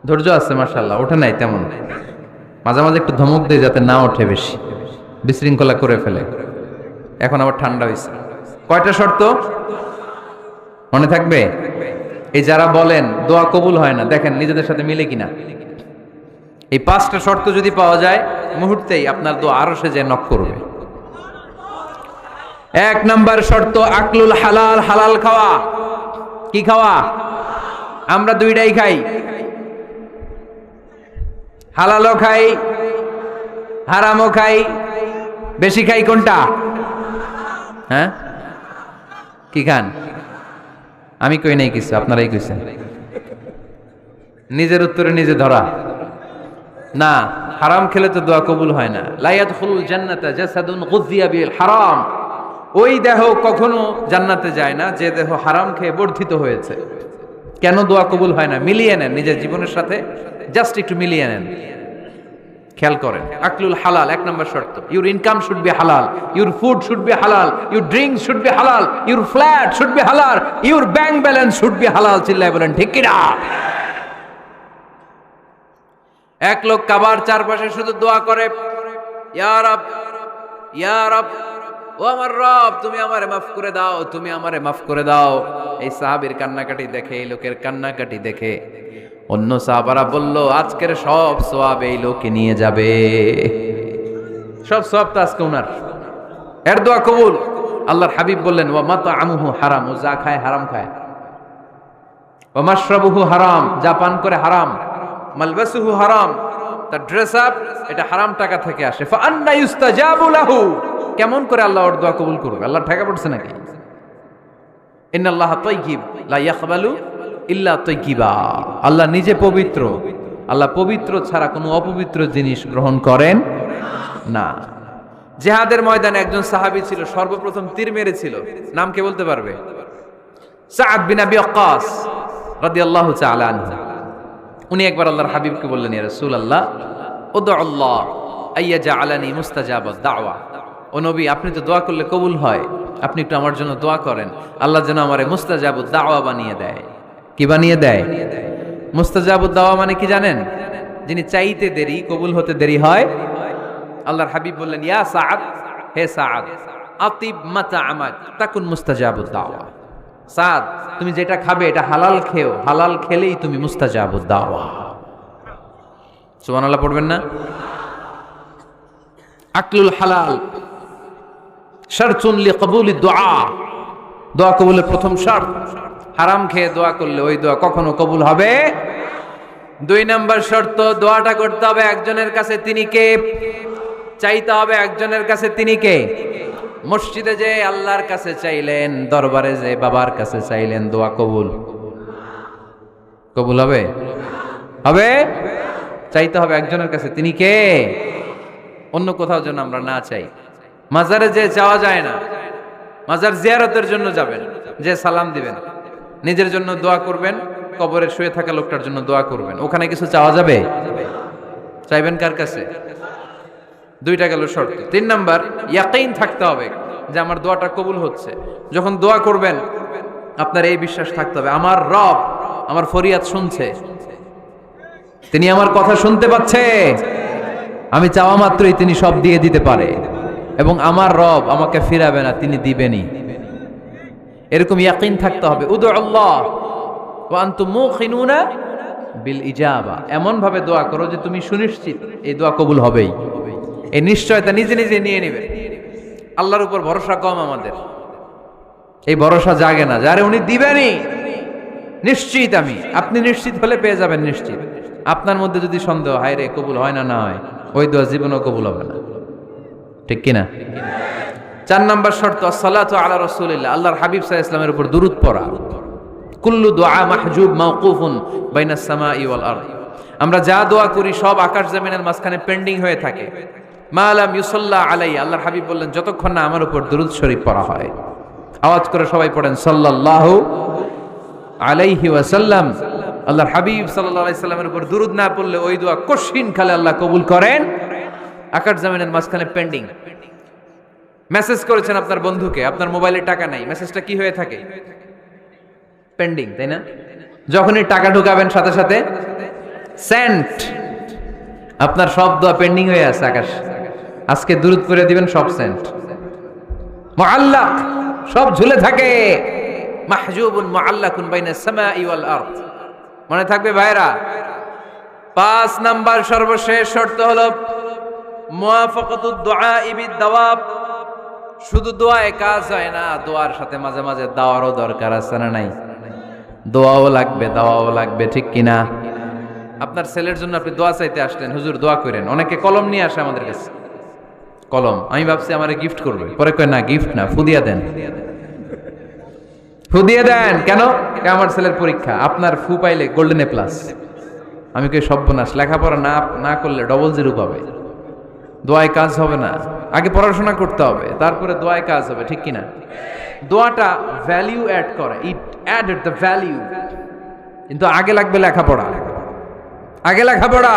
ধৈর্য আছে মাশাআল্লাহ, ওঠে নাই তেমন। মাঝে মাঝে একটু ধমক দেয় যাতে না ওঠে, বেশি বিশৃঙ্খলা করে ফেলে। এখন আবার ঠান্ডা হয়েছে। কয়টা শর্ত মনে থাকবে? এই যারা বলেন দোয়া কবুল হয় না, দেখেন নিজেদের সাথে মিলে কিনা। এই 5টা শর্ত যদি পাওয়া যায়, মুহূর্তেই আপনার দোয়া আরশে যে নক করবে। 1 নাম্বার শর্ত আকলুল হালাল, হালাল খাওয়া। কি খাওয়া? আমরা দুইটাই খাই, হালালও খাই হারামও খাই। বেশি খাই কোনটা? হ্যাঁ, কি খান? আমি কই নাই কিছু, আপনারাই কইছেন। নিজের উত্তরে নিজে ধরা না। হারাম খেলে তো দোয়া কবুল হয় না। লা ইয়াদখুলুল জান্নাতা জাসাদুন গুযিয়া বিল হারাম। ওই দেহ কখনো জান্নাতে যায় না যে দেহ হারাম খেয়ে বর্ধিত হয়েছে। কেন দোয়া কবুল হয় না? মিলিয়ে নেন নিজের জীবনের সাথে, জাস্ট একটু মিলিয়ে নেন, খেয়াল করেন। আকলুল হালাল 1 নম্বর শর্ত। ইউর ইনকাম শুড বি হালাল, ইউর ফুড শুড বি হালাল, ইউর ড্রিঙ্কস শুড বি হালাল, ইউর ফ্ল্যাট শুড বি হালাল, your bank balance should be হালাল। চিল্লায় বলেন ঠিক কিনা? এক লোক কাবার চারপাশে শুধু দোয়া করে, ইয়া রব, ইয়া রব, ও আমার রব, তুমি আমারে মাফ করে দাও, তুমি আমারে মাফ করে দাও। এই সাহাবীর কান্নাকাটি দেখে, এই লোকের কান্নাকাটি দেখে অন্য সাহাবারা বলল, আজকের সব সওয়াব এই লোকে নিয়ে যাবে। সব সওয়াব তো আজকে ওনার। এর দোয়া কবুল। আল্লাহর হাবিব বললেন, ওয়া মাতআমুহু হারাম, ও যা খায় হারাম খায়। ওয়া মাশরাবুহু হারাম, যা পান করে হারাম। মালবাসুহু হারাম, তার ড্রেস আপ এটা হারাম টাকা থেকে আসে। ফা আন্না ইউস্তাজাবু লাহু, কেমন করে আল্লাহ ওর দোয়া কবুল করবে? আল্লাহ ঠেকা পড়ছে নাকি? ইন্নাল্লাহা তাইয়্যিব লা ইয়াকবালু ইল্লা তাইয়্যিবা। আল্লাহ নিজে পবিত্র, আল্লাহ পবিত্র ছাড়া কোনো অপবিত্র জিনিস গ্রহণ করেন না। জিহাদের ময়দানে একজন সাহাবী ছিল, সর্বপ্রথম তীর মেরেছিল। নাম কে বলতে পারবে? সাআদ বিন আবি ওয়াক্কাস রাদিয়াল্লাহু তাআলা আনহু। উনি একবার আল্লাহর হাবিবকে বললেন, ইয়া রাসূলুল্লাহ, উদউল্লাহ আইয়াজআলানি মুস্তাজাবাদ দাওয়া। ও নবী, আপনি তো দোয়া করলে কবুল হয়, আপনি একটু আমার জন্য দোয়া করেন, আল্লাহ যেন আমারে মুস্তাজাবুদ দাওয়া বানিয়ে দেয়। কি বানিয়ে দেয়? মুস্তাজাবুদ দাওয়া মানে কি জানেন? যিনি চাইতে দেরি, কবুল হতে দেরি হয়। আল্লাহর হাবিব বললেন, ইয়া সাআদ, হে সাআদ, আতিব মাতআমাক তাকুন মুস্তাজাবুদ দাওয়া। সাদ, তুমি যেটা খাবে এটা হালাল খেও, হালাল খেলেই তুমি মুস্তাজাবুদ দাওয়া। সুবহানাল্লাহ পড়বেন না? আকলুল হালাল শারতুন লিকবুলিদ দুআ, দোয়া কবুলের প্রথম শর্ত। হারাম খেয়ে দোয়া করলে ওই দোয়া কখনো কবুল হবে। 2 নম্বর শর্ত, দোয়াটা করতে হবে একজনের কাছে, তিনি কে? চাইতে হবে একজনের কাছে, তিনি কে? মসজিদে যে আল্লাহর কাছে চাইলেন, দরবারে যে বাবার কাছে চাইলেন, দোয়া কবুল কবুল হবে? হবে। চাইতে হবে একজনের কাছে, তিনি কে? অন্য কোথাও যেন আমরা না চাই। মাজারে যে চাওয়া যায় না। মাজার জিয়ারতের জন্য যাবেন, যে সালাম দিবেন, নিজের জন্য দোয়া করবেন, কবরে শুয়ে থাকা লোকটার জন্য দোয়া করবেন। ওখানে কিছু চাওয়া যাবে? চাইবেন কার কাছে? 2টা গেল শর্ত। 3 নাম্বার, ইয়াকিন থাকতে হবে যে আমার দোয়াটা কবুল হচ্ছে। যখন দোয়া করবেন আপনার এই বিশ্বাস থাকতে হবে, আমার রব আমার ফরিয়াদ শুনছে, তিনি আমার কথা শুনতে পাচ্ছে, আমি চাওয়া মাত্রই তিনি সব দিয়ে দিতে পারে, এবং আমার রব আমাকে ফিরাবে না, তিনি দিবেনই। এরকম ইয়াকিন থাকতে হবে। উদু আল্লাহ ওয়া আনতুম মুখিনুনা বিল ইজাবা, এমন ভাবে দোয়া করো যে তুমি সুনিশ্চিত এই দোয়া কবুল হবেই। এই নিশ্চয়তা নিজে নিজে নিয়ে নেবে। আল্লাহর উপর ভরসা কম আমাদের, এই ভরসা জাগে না যারে উনি দিবেনই, নিশ্চিত আমি। আপনি নিশ্চিত হলে পেয়ে যাবেন নিশ্চিত। আপনার মধ্যে যদি সন্দেহ, হায় রে কবুল হয় না, না হয়, ওই দোয়া জীবনেও কবুল হবে না। ঠিক কিনা? 4 নম্বর শর্ত, আসসালাতু আলা রাসূলিল্লাহ, আল্লাহর হাবিব সাল্লাল্লাহু আলাইহি ওয়াসাল্লামের উপর দুরূদ পড়া। কুল্লু দুআ মাহজুব মাওকুফুন বাইনাস সামাই ওয়াল আরদ, আমরা যা দোয়া করি সব আকাশ জমিনের মাঝখানে পেন্ডিং হয়ে থাকে। মা লাম ইউসাল্লা আলাইহি, আল্লাহর হাবিব বললেন যতক্ষণ না আমার উপর দুরূদ শরীফ পড়া হয়। আওয়াজ করে সবাই পড়েন সাল্লাল্লাহু আলাইহি ওয়াসাল্লাম। আল্লাহর হাবিব সাল্লাল্লাহু আলাইহি সাল্লামের উপর দুরূদ না পড়লে ওই দোয়া কঠিন খালে আল্লাহ কবুল করেন। আকাশ জমিনের মাঝখানে পেন্ডিং। মেসেজ করেছেন আপনার বন্ধুকে, আপনার মোবাইলে টাকা নাই, মেসেজটা কি হয়ে থাকে? পেন্ডিং, তাই না? যখনই টাকা ঢুকাবেন সাথে সাথে সেন্ট। আপনার সব দোয়া পেন্ডিং হয়ে আছে আকাশ, আজকে দুরূদ করে দিবেন, সব সেন্ট মুআল্লাক, সব ঝুলে থাকে। মাহজুবুন মুআল্লাকুন বাইনাস সামাই ওয়াল আরদ। মনে থাকবে ভাইরা। 5 নাম্বার সর্বশেষ শর্ত হলো মুওয়াফাকাতুদ দুআই বিদ-দাওয়াব। শুধু দোয়ায় কাজ হয় না, দোয়ার সাথে মাঝে মাঝে দাওয়ারও দরকার আছে না নাই? দোয়াও লাগবে, দাওয়াও লাগবে, ঠিক কিনা? আপনার ছেলের জন্য আপনি দোয়া চাইতে আসলেন, হুজুর দোয়া করেন। অনেকে কলম নিয়ে আসে আমাদের কাছে, কলম। আমি ভাবছি আমারে গিফট করবে, পরে কয় না, গিফট না, ফুদিয়া দেন। ফুদিয়ে দেন কেন? আমার ছেলের পরীক্ষা, আপনার ফু পাইলে গোল্ডেন এ প্লাস। আমি কই সর্বনাশ, লেখাপড়া না করলে ডবল জিরো পাবে, দোয়ায় কাজ হবে না। আগে পড়াশোনা করতে হবে, তারপরে দোয়ায় কাজ হবে, ঠিক কিনা? দোয়াটা ভ্যালিউ অ্যাড করে, ইট অ্যাডেড দ্য ভ্যালিউ। কিন্তু আগে লাগবে লেখাপড়া, আগে লেখাপড়া।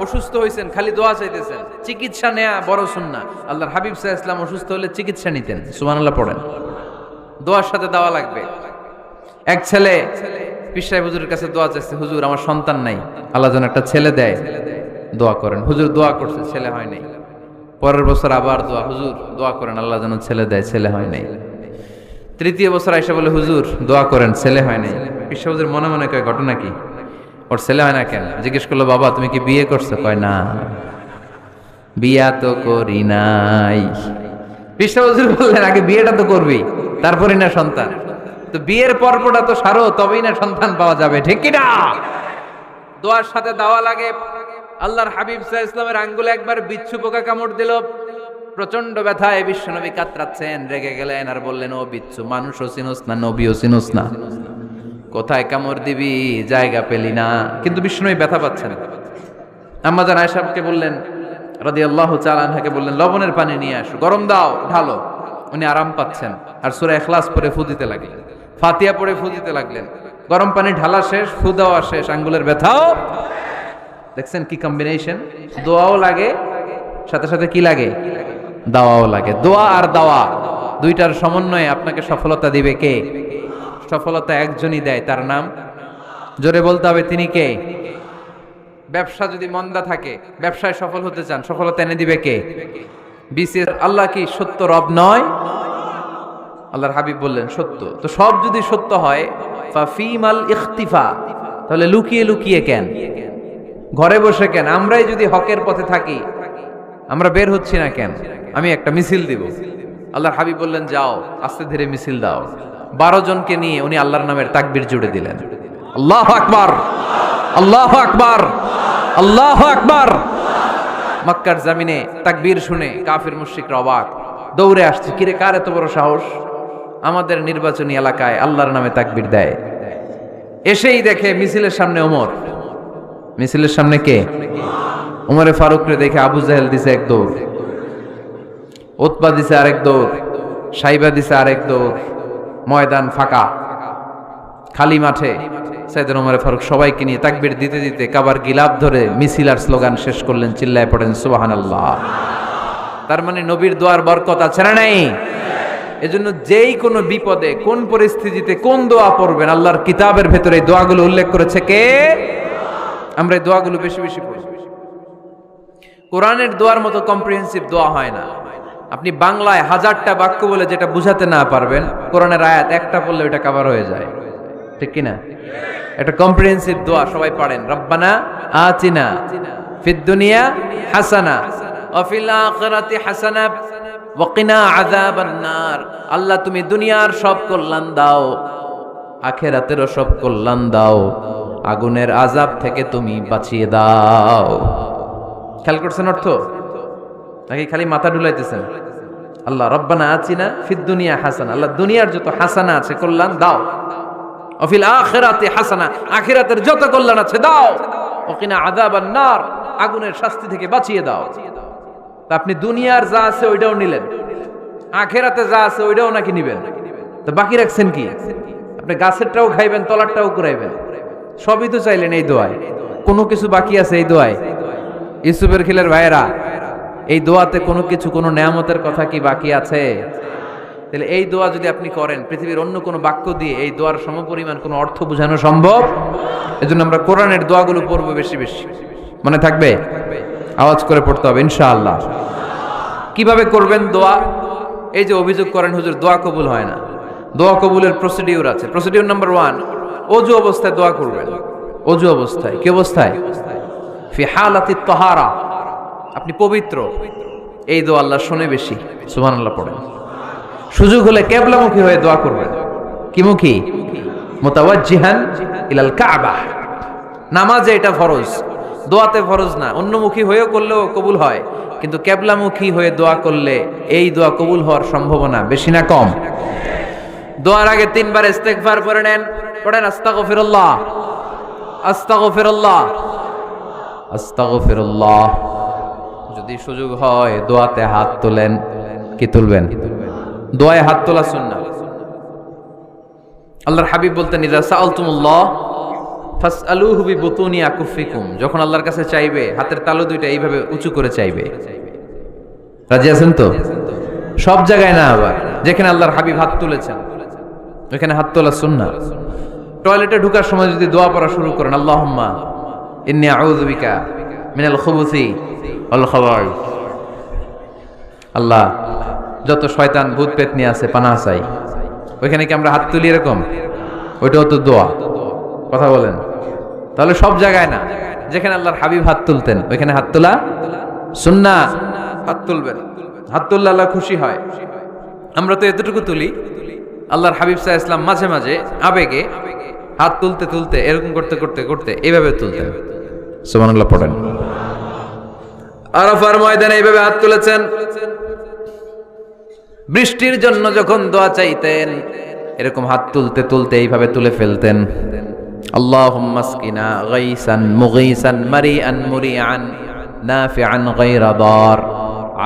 অসুস্থ হয়েছেন, খালি দোয়া চাইতেছেন। চিকিৎসা নেয়া বড় সুন্নাহ। আল্লাহর হাবিব সাল্লাল্লাহু আলাইহি ওয়াসাল্লাম অসুস্থ হলে চিকিৎসা নিতেন। সুবহানাল্লাহ পড়েন। দোয়ার সাথে দাওয়া লাগবে। এক ছেলে পীর সাহেব হুজুরের কাছে দোয়া চাইছে, হুজুর আমার সন্তান নাই, আল্লাহ যেন একটা ছেলে দেয়, দোয়া করেন। হুজুর দোয়া করছে, ছেলে হয় নাই। পরের বছর আবার দোয়া, হুজুর দোয়া করেন আল্লাহ যেন ছেলে দেয়, ছেলে হয় নাই। তৃতীয় বছর আইসা বলে, হুজুর দোয়া করেন, ছেলে হয় নাই। পীর সাহেব হুজুর মনে মনে কয়, ঘটনা কি? ওর ছেলে হয় না কেন? জিজ্ঞেস করলো, বাবা তুমি কি বিয়ে করছো? কয় না, বিয়া তো করি নাই। পীর সাহেব হুজুর বললেন, আগে বিয়েটা তো করবি, তারপরই না সন্তান। তো বিয়ের পর্বটা তো সারো, তবেই না সন্তান পাওয়া যাবে, ঠিক কি না? দোয়ার সাথে দাওয়া লাগে। আল্লাহর হাবিব সাল্লাল্লাহু আলাইহি ওয়াসাল্লামের আঙ্গুলে একবার বিচ্ছু পোকা কামড় দিল। প্রচন্ড ব্যথায় বিশ্বনবী কাতরাচ্ছেন, রেগে গেলেন আর বললেন, ও বিচ্ছু, মানুষও চিনোস না, নবীও চিনোস না, কোথায় কামড় দিবি, জায়গা পেলি না। কিন্তু বিশ্বনবী ব্যথা পাচ্ছেন। আম্মা জান আয়েশাকে বললেন রাদিয়াল্লাহু তাআলা আনহাকে বললেন, লবণের পানি নিয়ে আসো, গরম দাও, ঢালো। উনি আরাম পাচ্ছেন আর সূরা ইখলাস পড়ে ফু দিতে লাগলেন, ফাতিহা পড়ে ফু দিতে লাগলেন। গরম পানি ঢালা শেষ, ফু দেওয়া শেষ, আঙ্গুলের ব্যথাও। দেখছেন কি কম্বিনেশন? দোয়াও লাগে, সাথে সাথে কি লাগে? দাওয়াও লাগে। দোয়া আর দাওয়া দুইটার সমন্বয়ে আপনাকে সফলতা দিবে কে? সফলতা একজনই দেয়, তার নাম জোরে বলতে হবে, তিনি কে? ব্যবসা যদি মন্দা থাকে, ব্যবসায় সফল হতে চান, সফলতা এনে দিবে কে? বিসিএস। আল্লাহ কি সত্য রব নয়? আল্লাহর হাবিব বললেন সত্য। তো সব যদি সত্য হয়, ফাফিমাল ইখতিফা, তাহলে লুকিয়ে লুকিয়ে কেন? ঘরে বসে কেন? আমরাই যদি হকের পথে থাকি, আমরা বের হচ্ছি না কেন? আমি একটা মিছিল দিব। আল্লাহর হাবিব বললেন, যাও আস্তে ধীরে মিছিল দাও। 12 জনকে নিয়ে উনি আল্লাহর নামের তাকবীর জুড়ে দিলেন। আল্লাহু আকবার, আল্লাহু আকবার, আল্লাহু আকবার। মক্কার জমিনে তাকবীর শুনে কাফির মুশরিকরা অবাক, দৌড়ে আসছে, কিরে কার এত বড় সাহস আমাদের নির্বাচনী এলাকায় আল্লাহর নামে তাকবীর দেয়। এসেই দেখে মিছিলের সামনে ওমর। মিছিলের সামনে কে? উমরে ফারুকরে দেখে আবু জাহেল দিছে এক দৌড়, উতবা দিছে আরেক দৌড়, সাইবা দিছে আরেক দৌড়। ময়দান ফাঁকা, খালি মাঠে। সাইয়েদনা উমরে ফারুক সবাইকে নিয়ে তাকবীর দিতে দিতে কাবার গিলাফ ধরে মিছিল আর স্লোগান শেষ করলেন। চিল্লায় পড়েন সুবহানাল্লাহ। তার মানে নবীর দোয়ার বরকত আছে না নাই? এজন্য যেই কোনো বিপদে, কোন পরিস্থিতিতে কোন দোয়া পড়বেন, আল্লাহর কিতাবের ভেতরে এই দোয়াগুলো উল্লেখ করেছে কে? আমরা এই দোয়াগুলো বেশি বেশি পড়ি। কোরআনের দোয়ার মতো কম্প্রিহেন্সিভ দোয়া হয় না। আপনি বাংলায় 1000টা বাক্য বলে যেটা বুঝাতে না পারবেন, কোরআনের আয়াত একটা পড়লে ওটা কভার হয়ে যায়, ঠিক কি না? একটা কম্প্রিহেন্সিভ দোয়া সবাই পড়েন। রব্বানা আতিনা ফিদ দুনিয়া হাসানা ওয়া ফিল আখিরাতি হাসানা ওয়া কিনা আযাবান নার। আল্লাহ তুমি দুনিয়ার সব কল্যাণ দাও, আখিরাতেরও সব কল্যাণ দাও, আগুনের আযাব থেকে তুমি বাঁচিয়ে দাও। খেয়াল করছেন অর্থ নাকি খালি মাথা ডুলাইতেছেন? আল্লাহ রব্বানা আতিনা ফিদ দুনিয়া হাসানা, আল্লাহ দুনিয়ার যত হাসানা আছে কল্যাণ দাও, ওয়া ফিল আখিরাতি হাসানা, আখিরাতের যত কল্যাণ আছে দাও, ওয়া কিনা আযাবান নার, আগুনের শাস্তি থেকে বাঁচিয়ে দাও। তা আপনি দুনিয়ার যা আছে ওইটাও নিলেন, আখিরাতে যা আছে ওইটাও নাকি নিবেন, তো বাকি রাখছেন কি? আপনি গাছেরটাও খাইবেন, তলারটাও কুড়াইবেন, সবই তো চাইলেন এই দোয়ায়। কোনো কিছু বাকি আছে এই দোয়ায়? ইউসুফের খিলের ভাইয়েরা, এই দোয়াতে কোনো কিছু, কোনো নেয়ামতের কথা কি বাকি আছে? তাহলে এই দোয়া যদি আপনি করেন, পৃথিবীর অন্য কোনো বাক্য দিয়ে এই দোয়ার সমপরিমাণ কোনো অর্থ বোঝানো সম্ভব? এজন্য আমরা কোরআনের দোয়াগুলো পড়বো বেশি বেশি। মনে থাকবে? আওয়াজ করে পড়তে হবে ইনশাআল্লাহ। কিভাবে করবেন দোয়া? এই যে অভিযোগ করেন হুজুর দোয়া কবুল হয় না, দোয়া কবুলের প্রসিডিউর আছে। প্রসিডিউর নাম্বার 1, ওযু অবস্থায় দোয়া করবেন। ওযু অবস্থায়, কি অবস্থায়? ফি হালাতিত তাহারা, আপনি পবিত্র, এই দোয়া আল্লাহ শুনে বেশি। সুবহানাল্লাহ পড়েন। সুযোগ হলে কিবলামুখী হয়ে দোয়া করবেন। কি মুখী? মুতাওয়াজ্জিহান ইলাল কাবা। নামাজে এটা ফরজ, দোয়াতে ফরজ না। অন্যমুখী হয়েও করলেও কবুল হয়, কিন্তু কিবলামুখী হয়ে দোয়া করলে এই দোয়া কবুল হওয়ার সম্ভাবনা বেশি না কম? দোয়ার আগে 3 বার ইস্তেগফার পড়ে নেন। পড়েন আস্তাগফিরুল্লাহ, আস্তাগফিরুল্লাহ, আস্তাগফিরুল্লাহ। যদি সুযোগ হয় দোয়াতে হাত তোলেন। কি তুলবেন? দোয়ায় হাত তোলা সুন্নাহ। আল্লাহর হাবিব বলতেন ইযা সাআলতুমুল্লাহ ফাসআলুহু বিবুতুনি আকুফিকুম, যখন আল্লাহর কাছে চাইবে হাতের তালু দুইটা এইভাবে উঁচু করে চাইবে। রাজি আছেন তো? সব জায়গায় না, আবার যেখানে আল্লাহর হাবিব হাত তুলেছেন ওখানে হাত তোলা সুন্নাহ। টয়লেটে ঢোকার সময় যদি দোয়া পড়া শুরু করেন, আল্লাহুম্মা ইন্নী আউযু বিকা মিনাল খুবুসি ওয়াল খাবাইস, আল্লাহ যত শয়তান ভূত পেতনি আছে পানাহ চাই, ওইখানে কি আমরা হাত তুলি এরকম? ওইটাও তো দোয়া। কথা বলেন। তাহলে সব জায়গায় না, যেখানে আল্লাহর হাবিব হাত তুলতেন ওইখানে হাত তোলা সুন্নাহ। হাত তুলবেন, হাত তুললে আল্লাহ খুশি হয়। আমরা তো এতটুকু তুলি, আল্লাহর হাবিব সাল্লাল্লাহু আলাইহি ওয়াসাল্লাম মাঝে মাঝে আবেগে হাত তুলতে তুলতে এরকম করতে করতে করতে এইভাবে তুলতেন। সুবহানাল্লাহ পড়েন। আরাফার ময়দানে এইভাবে হাত তুলেছেন। বৃষ্টির জন্য যখন দোয়া চাইতেন এরকম হাত তুলতে তুলতে এইভাবে তুলে ফেলতেন। আল্লাহুম্মা আসকিনা গাইসান মুগীসান মারিআন মুরিআন নাফিআন গায়রা দার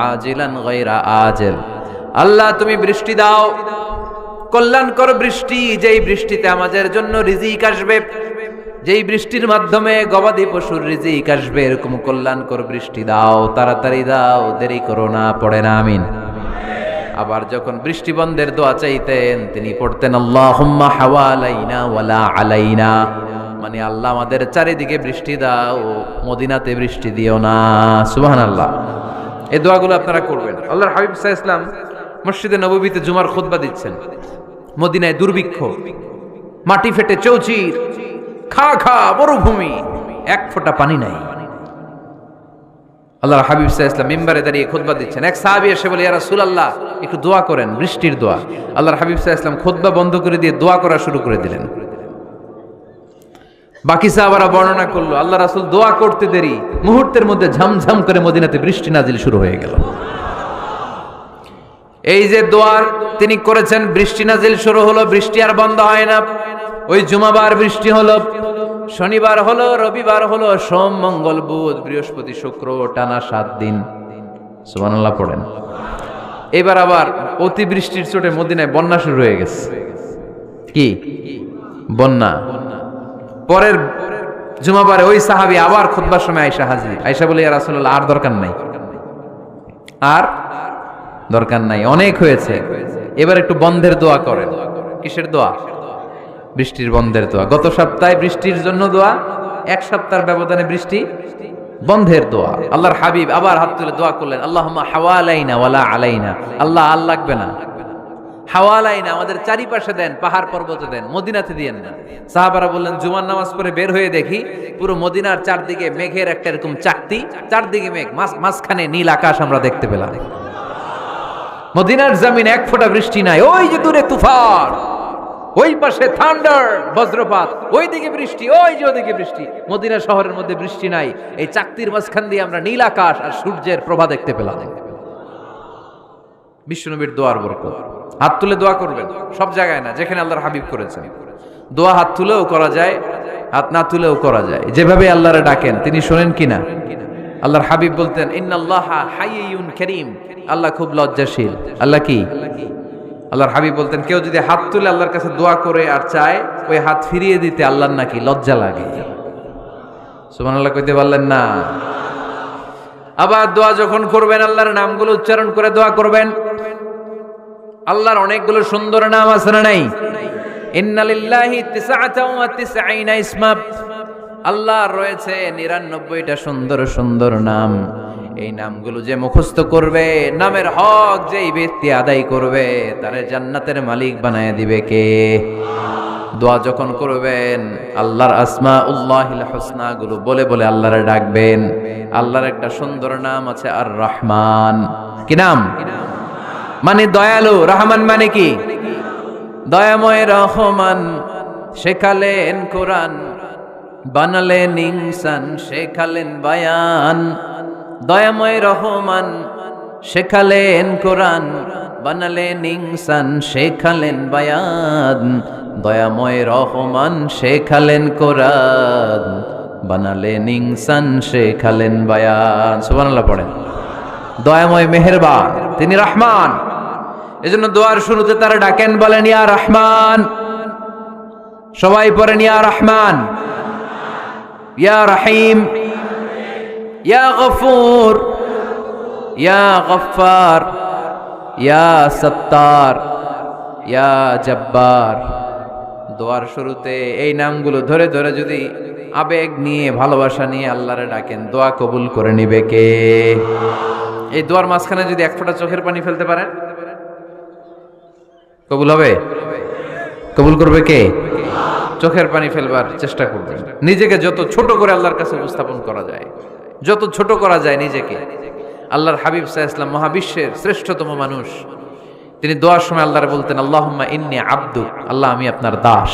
আজিলান গায়রা আজিল। আল্লাহ তুমি বৃষ্টি দাও, কল্যাণকর বৃষ্টি, যেই বৃষ্টিতে আমাদের জন্য রিজিক আসবে, যেই বৃষ্টির মাধ্যমে গবাদি পশুর রিজিক আসবে, এরকম কল্যাণকর বৃষ্টি দাও, তাড়াতাড়ি দাও, দেরি করো না। পড়েন আমিন। আবার যখন বৃষ্টি বন্ধের দোয়া চাইতেন তিনি পড়তেন আল্লাহুম্মা হাওয়ালাইনা ওয়ালা আলাইনা, মানে আল্লাহ আমাদের চারিদিকে বৃষ্টি দাও, মদিনাতে বৃষ্টি দিও না। সুবহানাল্লাহ। এই দোয়াগুলো আপনারা করবেন। আল্লাহর হাবিব সাল্লাল্লাহু আলাইহি ওয়াসাল্লাম মসজিদে নববীতে জুমার খুতবা দিচ্ছেন। মদিনায় দুর্ভিক্ষ, মাটি ফেটে চৌচির, খা খা মরুভূমি, এক ফোঁটা পানি নাই। আল্লাহর হাবিব সাল্লাল্লাহু আলাইহি ওয়াসাল্লাম মিম্বারে দাঁড়িয়ে খুতবা দিচ্ছেন। এক সাহাবী এসে বলে ইয়া রাসূলুল্লাহ একটু দোয়া করেন, বৃষ্টির দোয়া। আল্লাহর হাবিব সাল্লাল্লাহু আলাইহি ওয়াসাল্লাম খুতবা বন্ধ করে দিয়ে দোয়া করা শুরু করে দিলেন। বাকি সাহাবারা বর্ণনা করলো আল্লাহ রাসূল দোয়া করতে দেরি, মুহূর্তের মধ্যে ঝমঝম করে মদিনাতে বৃষ্টি নাজিল শুরু হয়ে গেল। এই যে দোয়ার তিনি করেছেন, বৃষ্টি নাজিল শুরু হলো, বৃষ্টি আর বন্ধ হয় না। ওই জুমাবার বৃষ্টি হলো, শনিবার হলো, রবিবার হলো, সোম মঙ্গল বুধ বৃহস্পতি শুক্র, টানা 7 দিন। সুবহানাল্লাহ পড়েন। এবার আবার অতিবৃষ্টির চোটে মদিনায় বন্যা শুরু হয়ে গেছে। কি বন্যা? পরের জুমাবারে ওই সাহাবী আবার খুতবার সময় আয়েশা হাজির। আয়েশা বলে ইয়া রাসূলুল্লাহ আর দরকার নাই, আর দরকার নাই, অনেক হয়েছে, এবার একটু বন্ধের দোয়া করেন। কিসের দোয়া? বৃষ্টির বন্ধের দোয়া। গত সপ্তাহে বৃষ্টির জন্য দোয়া, এক সপ্তাহের ব্যবধানে বৃষ্টি বন্ধের দোয়া। আল্লাহর হাবিব আবার হাত তুলে দোয়া করলেন আল্লাহুম্মা হাওয়ালাইনা ওয়ালা আলাইনা, আল্লাহ আর লাগবে না, হাওয়ালাইনা আমাদের চারিপাশে দেন, পাহাড় পর্বতে দেন, মদিনাতে দিয়েন না। সাহাবারা বললেন জুমার নামাজ পড়ে বের হয়ে দেখি পুরো মদিনার চারদিকে মেঘের একটা এরকম চাকতি, চারদিকে মেঘ, মাঝখানে নীল আকাশ আমরা দেখতে পেলাম। মদিনার জমিন এক ফোঁটা বৃষ্টি নাই। ওই যে দূরে তুফান, ওই পাশে থান্ডার বজ্রপাত, ওই দিকে বৃষ্টি, ওই যে ওদিকে বৃষ্টি। মদিনা শহরের মধ্যে বৃষ্টি নাই, এই চাকতির মাঝখান দিয়ে আমরা নীল আকাশ আর সূর্যের প্রভা দেখতে পেলাম। বিশ্বনবীর দোয়ার বরকত। হাত তুলে দোয়া করবেন, সব জায়গায় না, যেখানে আল্লাহর হাবিব করেছেন। দোয়া হাত তুলেও করা যায়, হাত না তুলেও করা যায়, যেভাবে আল্লাহরে ডাকেন তিনি শোনেন কিনা। আল্লাহর হাবিব বলতেন ইন্নাল্লাহা হাইয়ুন কারীম, আল্লাহ খুব লজ্জাশীল। আল্লাহ কি? আল্লাহর হাবিব বলতেন কেউ যদি হাত তুলে আল্লাহর কাছে দোয়া করে আর চায় ওই হাত ফিরিয়ে দিতে আল্লাহর নাকি লজ্জা লাগে। সুবহানাল্লাহ কইতে পারলেন না? আবার দোয়া যখন করবেন আল্লাহর নামগুলো উচ্চারণ করে দোয়া করবেন। আল্লাহর অনেকগুলো সুন্দর নাম আছে না নাই? ইন্না লিল্লাহি 99 ইসমা, আল্লাহর রয়েছে 99টা সুন্দর সুন্দর নাম। এই নামগুলো যে মুখস্থ করবে, নামের হক যেই ব্যক্তি আদায় করবে, তারে জান্নাতের মালিক বানায় দিবে কে? দোয়া যখন করবেন আল্লাহর আসমাউল্লাহিল হুসনা গুলো বলে বলে আল্লাহরে ডাকবেন। আল্লাহর একটা সুন্দর নাম আছে আর রহমান। কি নাম? মানে দয়ালু। রহমান মানে কি? দয়াময়। রহমান শেখালেন কোরআন, বানালেন ইনসান, শেখালেন বায়ান। দয়াময় রহমান শেখালেন কোরআন, বানালেন ইনসান, শেখালেন বায়ান। দয়াময় রহমান শেখালেন কোরআন, বানালেন ইনসান, শেখালেন বায়ান। সুবহানাল্লাহ পড়েন। দয়াময় মেহেরবান, তিনি রহমান। এজন্য দোয়ার শুরুতে তারা ডাকেন, বলেন ইয়া রহমান। সবাই পড়েন ইয়া রহমান, ইয়া রহিম, ইয়া গফুর, ইয়া গফফার, ইয়া সত্তার, ইয়া জব্বার। দোয়ার শুরুতে এই নামগুলো ধরে ধরে যদি আবেগ নিয়ে, ভালোবাসা নিয়ে আল্লাহরে ডাকেন, দোয়া কবুল করে নিবে কে? এই দোয়ার মাঝখানে যদি এক ফোঁটা চোখের পানি ফেলতে পারেন, কবুল হবে? কবুল করবে কে? চোখের পানি ফেলবার চেষ্টা করবেন। নিজেকে যত ছোট করে আল্লাহর কাছে উপস্থাপন করা যায়, যত ছোট করা যায় নিজেকে। আল্লাহর হাবিব সাল্লাল্লাহু আলাইহি ওয়াসাল্লাম মহাবিশ্বের শ্রেষ্ঠতম মানুষ, তিনি দোয়ার সময় আল্লাহরে বলতেন আল্লাহুম্মা ইন্নী আবদুক, আল্লাহ আমি আপনার দাস,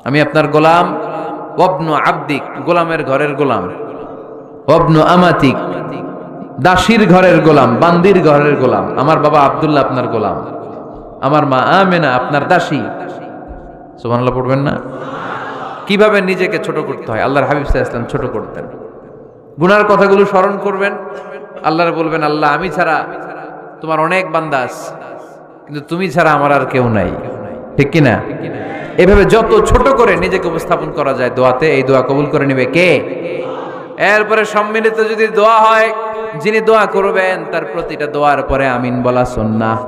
আমি আপনার গোলাম। ওয়াবনু আবদিক, গোলামের ঘরের গোলাম। ওয়াবনু আমাতিক, দাসীর ঘরের গোলাম, বান্দির ঘরের গোলাম। আমার বাবা আব্দুল্লাহ আপনার গোলাম, আমার মা আমেনা আপনার দাসী। সুবহানাল্লাহ পড়বেন না? কিভাবে নিজেকে ছোট করতে হয় আল্লাহর হাবিব সাল্লাল্লাহু আলাইহি ওয়াসাল্লাম ছোট করতেন। গুনার কথাগুলো স্মরণ করবেন, আল্লাহরে বলবেন আল্লাহ আমি ছাড়া তোমার অনেক বান্দা আছে, কিন্তু তুমি ছাড়া আমার আর কেউ নাই। ঠিক কি না? এভাবে যত ছোট করে নিজেকে উপস্থাপন করা যায় দোয়াতে, এই দোয়া কবুল করে নেবে কে? এরপরে সম্মিলিত যদি দোয়া হয়, যিনি দোয়া করবেন তার প্রতিটা দোয়ার পরে আমিন বলা সুন্নাহ।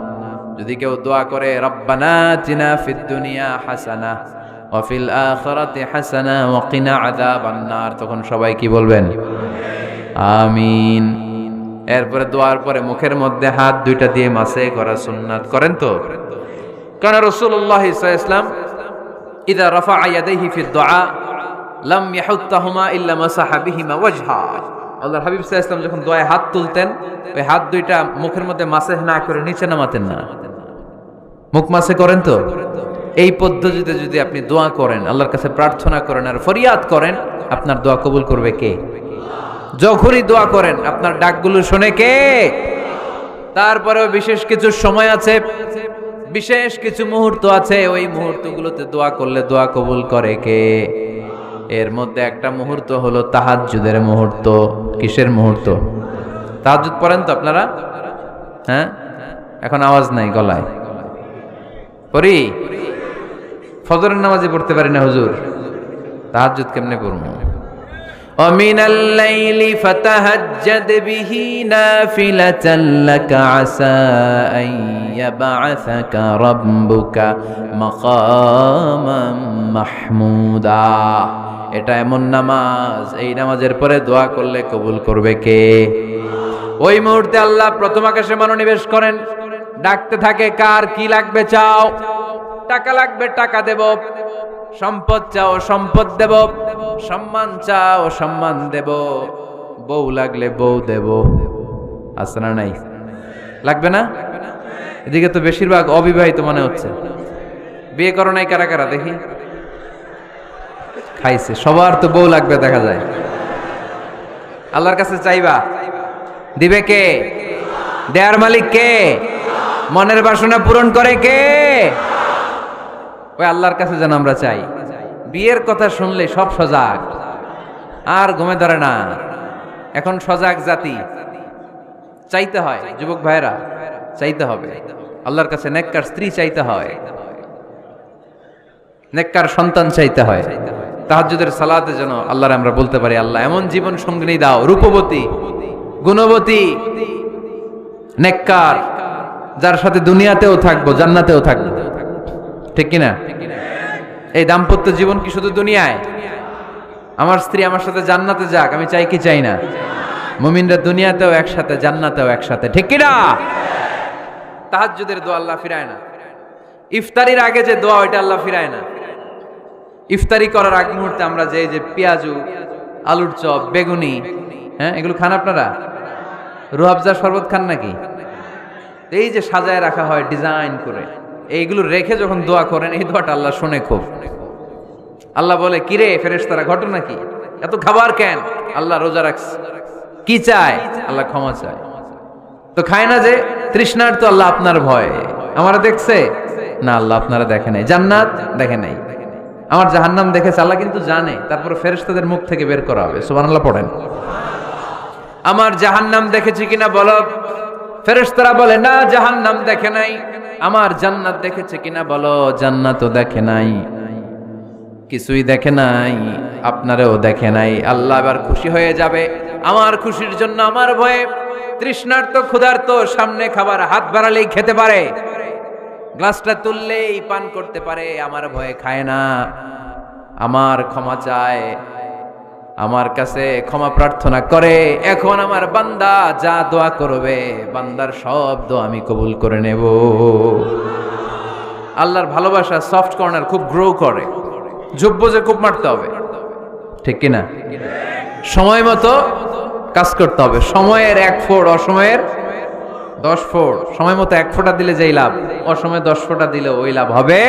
যদি কেউ দোয়া করে রব্বানা আতিনা ফিদ দুনিয়া হাসানাহ ওয়া ফিল আখিরাতি হাসানাহ ওয়া কিনা আযাবান নার, তখন সবাই কি বলবেন? আমিন। এরপরে দোয়ার পরে মুখের মধ্যে হাত দুইটা দিয়ে মাসে করা সুন্নাত। করেন তো? কারণ রাসূলুল্লাহ সাল্লাল্লাহু আলাইহি ওয়াসাল্লাম ইযা রাফা'a ইয়াদাইহি ফিদ দুআ লাম ইয়াহুত্তাহুমা ইল্লা মাসাহা বিহিমা ওয়াজহা। আল্লাহর হাবিব সাল্লাল্লাহু আলাইহি ওয়াসাল্লাম যখন দোয়ায় হাত তুলতেন, ওই হাত দুইটা মুখের মধ্যে মাসে না করে নিচে নামাতেন না। মুখ মাসে করেন তো? এই পদ্ধতিতে যদি আপনি দোয়া করেন, আল্লাহর কাছে প্রার্থনা করেন আর ফরিয়াদ করেন, আপনার দোয়া কবুল করবে কে? যখনই দোয়া করেন আপনার ডাকগুলো শোনে কে? তারপরেও বিশেষ কিছু সময় আছে, বিশেষ কিছু মুহূর্ত আছে, ওই মুহূর্তগুলোতে দোয়া করলে দোয়া কবুল করে কে? এর মধ্যে একটা মুহূর্ত হলো তাহাজ্জুদের মুহূর্ত। কিসের মুহূর্ত? তাহাজ্জুদ পড়েন তো আপনারা? হ্যাঁ, এখন আওয়াজ নাই গলায়। পড়ি? ফজরের নামাজে পড়তে পারি না হুজুর, তাহাজ্জুদ কেমনে পড়বো? ومن الليل فتهجد به نافلة لك عسى أن يبعثك ربك مقاما محمودا। এটা এমন নামাজ, এই নামাজের পরে দোয়া করলে কবুল করবে কে? ওই মুহূর্তে আল্লাহ প্রথম আকাশে মনোনিবেশ করেন, ডাকতে থাকে কার কি লাগবে চাও। টাকা লাগবে টাকা দেব, সম্পদ চাও সম্পদ দেব, সম্মান চাও সম্মান দেব, বউ লাগলে বউ দেব। আছে না নাই? লাগবে না? এদিকে তো বেশিরভাগ অবিবাহিত মনে হচ্ছে। বিয়ে করো নাই কারা কারা দেখি? খাইছে। সবার তো বউ লাগবে দেখা যায়। আল্লাহর কাছে চাইবা, দিবে কে? দেয়ার মালিক কে? মনের বাসনা পূরণ করে কে? ওই আল্লাহর কাছে যেন আমরা চাই। বিয়ের কথা শুনলে সব সজাগ, আর ঘুমে ধরে না। এখন সজাগ জাতি, চাইতে হয়। যুবক ভাইরা চাইতে হবে আল্লাহর কাছে, নেককার স্ত্রী চাইতে হয়, নেককার সন্তান চাইতে হয়। তাহাজ্জুদের সালাতে যেন আল্লাহর আমরা বলতে পারি আল্লাহ এমন জীবন সঙ্গিনী দাও, রূপবতী, গুণবতী, নেককার, যার সাথে দুনিয়াতেও থাকবো জান্নাতেও থাকবো। ঠিক কিনা? এই দাম্পত্য জীবন কি শুধু দুনিয়ায়? আমার স্ত্রী আমার সাথে জান্নাতে যাক, আমি চাই কি চাই না? মুমিনরা দুনিয়াতেও একসাথে, জান্নাতেও একসাথে, ঠিক কি না? তাহাজ্জুদের দোয়া আল্লাহ ফিরায় না। ইফতারির আগে যে দোয়া ওইটা আল্লাহ ফিরায় না। ইফতারি করার আগ মুহূর্তে আমরা যে পেঁয়াজু, আলুর চপ, বেগুনি, হ্যাঁ, এগুলো খান আপনারা? রুহাবজা শরবত খান নাকি? এই যে সাজায় রাখা হয় ডিজাইন করে, এইগুলো রেখে যখন দোয়া করেন, এই দোয়াটা আল্লাহ শুনে খুব। আল্লাহ বলে, কিরে ফেরেশতারা, ঘটনা কি? এত খাবার কেন? আল্লাহ রোজা রাখছে। কি চায়? আল্লাহ ক্ষমা চায়। তো খায় না যে তৃষ্ণার, তো আল্লাহ আপনার ভয়। আমারা দেখছে না? আল্লাহ আপনারা দেখে নাই। জান্নাত দেখে নাই, আমার জাহান্নাম দেখেছে আল্লাহ কিন্তু জানে। তারপরে ফেরেশতাদের মুখ থেকে বের করা হবে। সুবহানাল্লাহ পড়েন। আমার জাহান্নাম দেখেছি কিনা বলো। ফেরেশতারা বলে, না জাহান্নাম দেখে নাই। আমার জান্নাত দেখেছে কিনা বলো। জান্নাতও দেখে নাই, কিছুই দেখে নাই, আপনারেও দেখে নাই। আল্লাহ এবার খুশি হয়ে যাবে। আমার খুশির জন্য আমার ভয়ে তৃষ্ণার্ত ক্ষুধার্ত সামনে খাবার হাত বাড়ালেই খেতে পারে, গ্লাসটা তুললেই পান করতে পারে, আমার ভয়ে খায় না। আমার ক্ষমা চায়, আমার কাছে ক্ষমা প্রার্থনা করে। এখন আমার বান্দা যা দোয়া করবে, বান্দার সব দোয়া আমি কবুল করে নেব। আল্লাহর ভালোবাসা সফট কর্নার খুব গ্রো করে, জব্বজে খুব মারতে হবে, ঠিক কিনা? সময় মতো কাজ করতে হবে। সময়ের 1 ফোঁট, অসময়ের 10 ফোঁট। সময় মতো 1 ফোঁটা দিলে যেই লাভ, অসময়ে 10 ফোঁটা দিলে ওই লাভ হবে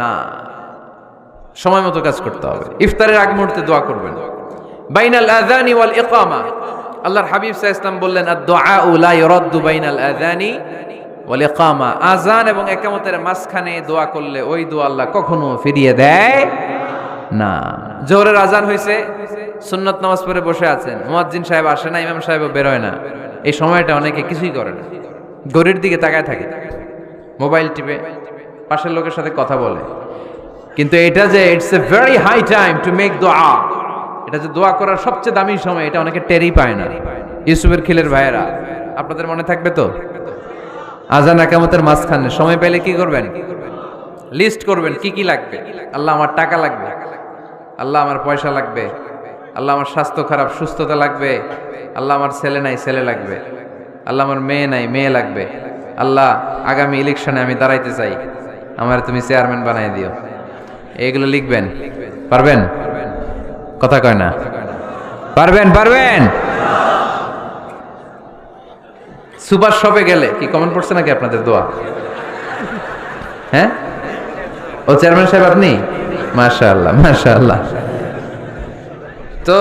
না। সময় মতো কাজ করতে হবে। ইফতারের আগ মুহূর্তে দোয়া করবেন। বাইনাল আযানি ওয়াল ইকামা, আল্লাহর হাবিব সাল্লাল্লাহু আলাইহি ওয়াসাল্লাম বললেন, আদ-দুআউ লা ইউরাদ্দু বাইনাল আযানি ওয়াল ইকামা। আযান এবং ইকামতের মাঝখানে দোয়া করলে ওই দোয়া আল্লাহ কখনো ফিরিয়ে দেয় না। জোহরের আযান হইছে, সুন্নত নামাজ পড়ে বসে আছেন, মুয়াজ্জিন সাহেব আসে না, ইমাম সাহেবও বের হয় না। এই সময়টা অনেকে কিছুই করে না, ঘড়ির দিকে তাকায় থাকে, মোবাইল টিপে, পাশের লোকের সাথে কথা বলে। কিন্তু এটা যে it's a very high time to make দোয়া, এটা যে দোয়া করার সবচেয়ে দামি সময়, এটা অনেকে টেরই পায় না। ইউসুফের খিলের ভাইয়েরা, আপনাদের মনে থাকবে তো? আযান ইকামতের মাঝখানে সময় পেলে কি করবেন? লিস্ট করবেন কি কি লাগবে। আল্লাহ আমার টাকা লাগবে, আল্লাহ আমার পয়সা লাগবে, আল্লাহ আমার স্বাস্থ্য খারাপ, সুস্থতা লাগবে, আল্লাহ আমার ছেলে নাই, ছেলে লাগবে, আল্লাহ আমার মেয়ে নাই, মেয়ে লাগবে, আল্লাহ আগামী ইলেকশনে আমি দাঁড়াইতে চাই, আমার তুমি চেয়ারম্যান বানাই দিও। এইগুলো লিখবেন। পারবেন? কথা কয় না। পারবেন? পারবেন? সুপার শপে গেলে কি কমন পড়ছে নাকি আপনাদের দোয়া? হ্যাঁ, ও চেয়ারম্যান সাহেব আপনি? মাশাআল্লাহ, মাশাআল্লাহ। তো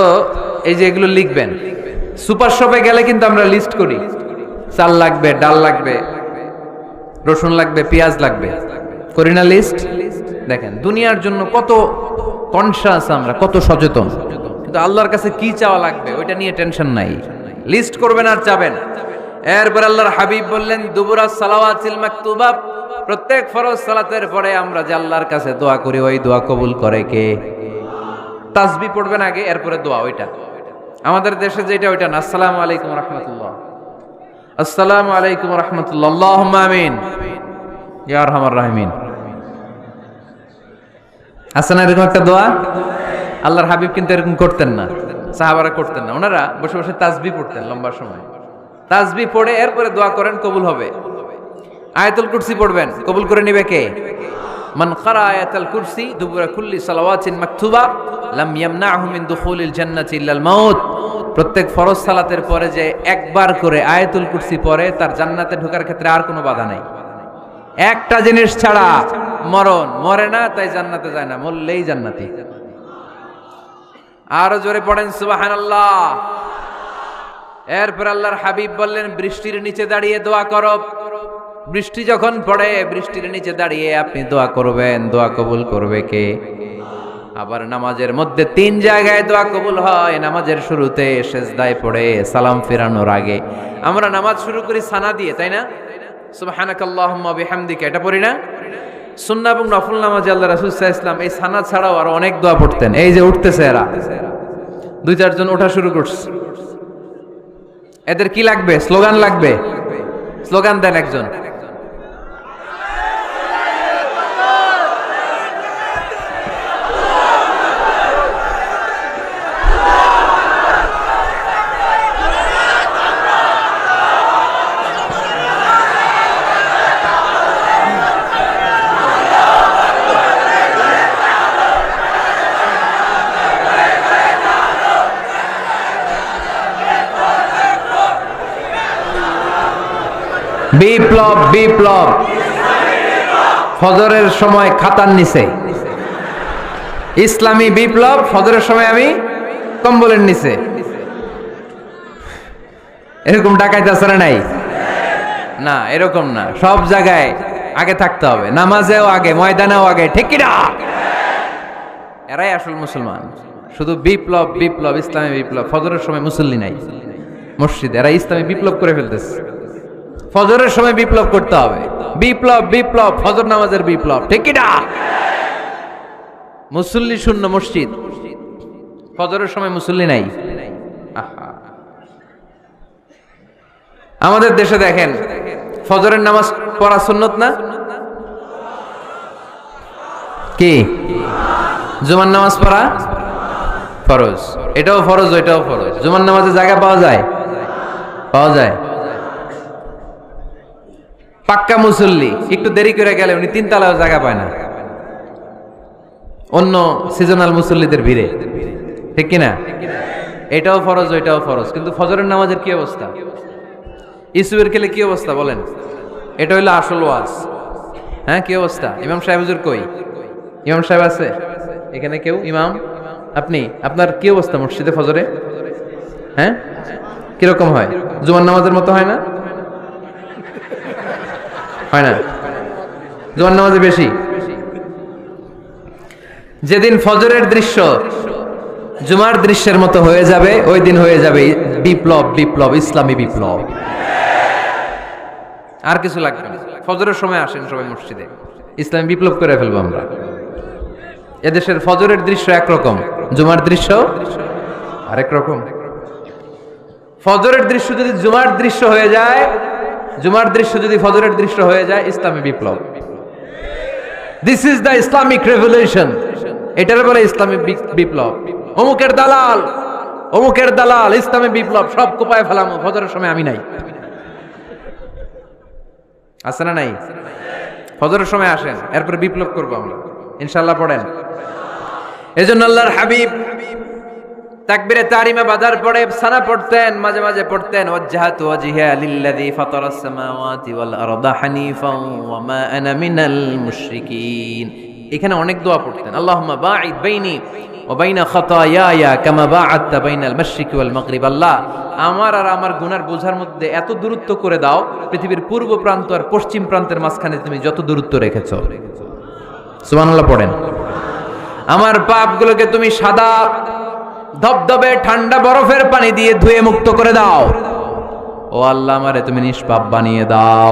এই যে এগুলো লিখবেন। সুপার শপে গেলে কিন্তু আমরা লিস্ট করি, চাল লাগবে, ডাল লাগবে, রসুন লাগবে, পেঁয়াজ লাগবে, করি না লিস্ট? দেখেন দুনিয়ার জন্য কত কনশাস আমরা, কত সচেতন, কিন্তু আল্লাহর কাছে কি চাওয়া লাগবে ওইটা নিয়ে টেনশন নাই। লিস্ট করবেন আর চাবেন। এরপর আল্লাহর হাবিব বললেন, দুবুরা সালাওয়াতিল মাকতুবা, প্রত্যেক ফরজ সালাতের পরে আমরা যে আল্লাহর কাছে দোয়া করি, ওই দোয়া কবুল করে কে? তাসবিহ পড়বেন আগে, এরপরে দোয়া। ওইটা আমাদের দেশে যেটা, ওইটা না। আসসালামু আলাইকুম রাহমাতুল্লাহ, আসসালামু আলাইকুম রাহমাতুল্লাহ, আল্লাহুম্মা আমিন ইয়া আরহামার রাহিমিন। আছে না এরকম একটা দোয়া? আল্লাহর হাবিব কিন্তু এরকম করতেন না, সাহাবারা করতেন না। ওনারা বসে বসে তাসবিহ পড়তেন লম্বা সময়। তাসবিহ পড়ে এরপরে দোয়া করেন, কবুল হবে। আয়াতুল কুরসি পড়বেন, কবুল করে নেবে কে? মান ক্বারা আয়াতুল কুরসি দুবুরা কুল্লি সালাওয়াতিন মাকতুবা লাম ইয়ামনাহু মিন দুখুলিল জান্নাতি ইল্লাল মাউত। প্রত্যেক ফরজ সালাতের পরে যে একবার করে আয়াতুল কুরসি পড়ে, তার জান্নাতে ঢোকার ক্ষেত্রে আর কোনো বাধা নাই। একটা জিনিস ছাড়া, মরণ। মরে না তাই জান্নাতে যায় না, মরলেই জান্নাতি। আরো জোরে পড়েন সুবহানাল্লাহ। এরপর আল্লাহর হাবিব বললেন, বৃষ্টির নিচে দাঁড়িয়ে দোয়া করো। বৃষ্টি যখন পড়ে, বৃষ্টির নিচে দাঁড়িয়ে আপনি দোয়া করবেন, দোয়া কবুল করবে কে? আবার নামাজের মধ্যে 3 জায়গায় দোয়া কবুল হয়। নামাজের শুরুতে, সেজদায় পড়ে, সালাম ফেরানোর আগে। আমরা নামাজ শুরু করি সানা দিয়ে, তাই না? সুবহানাকাল্লাহুম্মা বিহামদিকা, এটা পড়ি না? সুন্নাহ এবং নফল নামাজে আল্লাহ রাসূল সাল্লাল্লাহু আলাইহি ওয়াসাল্লাম এই সানা ছাড়াও আরো অনেক দোয়া পড়তেন। এই যে উঠতেছে এরা, 2-4 জন ওঠা শুরু করছে, এদের কি লাগবে? স্লোগান লাগবে। স্লোগান দেন একজন। বিপ্লব বিপ্লব ফজরের সময় খাতার নিচে, ইসলামী বিপ্লব ফজরের সময় আমি কম্বলের নিচে। এরকম ডাকাইতে আছে না নাই? না, এরকম না, সব জায়গায় আগে থাকতে হবে, নামাজেও আগে, ময়দানেও আগে, ঠিক কি না? এরাই আসল মুসলমান। শুধু বিপ্লব বিপ্লব, ইসলামী বিপ্লব, ফজরের সময় মুসল্লি নাই মসজিদে, এরা ইসলামী বিপ্লব করে ফেলতেছে। ফজরের সময় বিপ্লব করতে হবে, বিপ্লব বিপ্লব, ফজর নামাজের বিপ্লব, ঠিক কি না? মুসল্লি শূন্য মসজিদ, ফজরের সময় মুসল্লি নাই। আহা, আমাদের দেশে দেখেন ফজরের নামাজ পড়া সুন্নত না? কি? জুমার নামাজ পড়া ফরজ, এটাও ফরজ ওইটাও ফরজ। জুমার নামাজে জায়গা পাওয়া যায়? পাওয়া যায়। পাক্কা মুসল্লি একটু দেরি করে গেলে উনি 3 তলায়ও জায়গা পায় না, অন্য সিজনাল মুসল্লিদের ভিড়ে, ঠিক কিনা? এটাও ফরজ ওইটাও ফরজ। কিন্তু ফজরের নামাজের কি অবস্থা? ইসুবের খেলে কি অবস্থা বলেন? এটা হইলো আসল ওয়াজ। হ্যাঁ, কি অবস্থা? ইমাম সাহেব হুজুর কই? ইমাম সাহেব আছে এখানে কেউ? ইমাম আপনি, আপনার কি অবস্থা মসজিদে ফজরে? হ্যাঁ, কিরকম হয়? জুমার নামাজের মতো হয় না? হয় না? জুমার নামাজে বেশি। যেদিন ফজরের দৃশ্য জুমার দৃশ্যের মতো হয়ে যাবে, ওই দিন হয়ে যাবে বিপ্লব বিপ্লব, ইসলামী বিপ্লব। আর কিছু লাগবে না। ফজরের সময় আসেন সবাই মসজিদে, ইসলামী বিপ্লব করে ফেলবো আমরা। এদেশের ফজরের দৃশ্য একরকম, জুমার দৃশ্য আরেক রকম। ফজরের দৃশ্য যদি জুমার দৃশ্য হয়ে যায়, জুমার দৃশ্য যদি ফজরের দৃশ্য হয়ে যায়, ইসলামী বিপ্লব। This is the Islamic revolution. এটার বলে ইসলামী বিপ্লব। অমুকের দালাল, অমুকের দালাল, ইসলামী বিপ্লব সব কোপায় ফেলামো, ফজরের সময় আমি নাই। আছে না নাই? ফজরের সময় আসেন, এরপরে বিপ্লব করবো আমরা ইনশাআল্লাহ। পড়েন। এজন্য আল্লাহর হাবিব তাকবীরে তাহরিমা বাজার পড়ে সানা পড়তেন, মাঝে মাঝে পড়তেন ওয়াজহাতু ওয়াজহিয়া লিল্লাযী ফাতারাস সামাওয়াতি ওয়াল আরদা হানিফান ওয়া মা আনা মিনাল মুশরিকিন। এখানে অনেক দোয়া পড়তেন। আল্লাহুম্মা বাঈদ বাইনি ওয়া বাইনা খাতায়ায়া কামা বাআদতা বাইনাল মাশরিকি ওয়াল মাগরিব। আল্লাহ, আমার আর আমার গুনার বোঝার মধ্যে এত দূরত্ব করে দাও, পৃথিবীর পূর্ব প্রান্ত আর পশ্চিম প্রান্তের মাঝখানে তুমি যত দূরত্ব রেখেছো। সুবহানাল্লাহ পড়েন। আমার পাপগুলোকে তুমি সাদা ধবধবে ঠান্ডা বরফের পানি দিয়ে ধুয়ে মুক্ত করে দাও। ও আল্লাহ, আমারে তুমি নিষ্পাপ বানিয়ে দাও।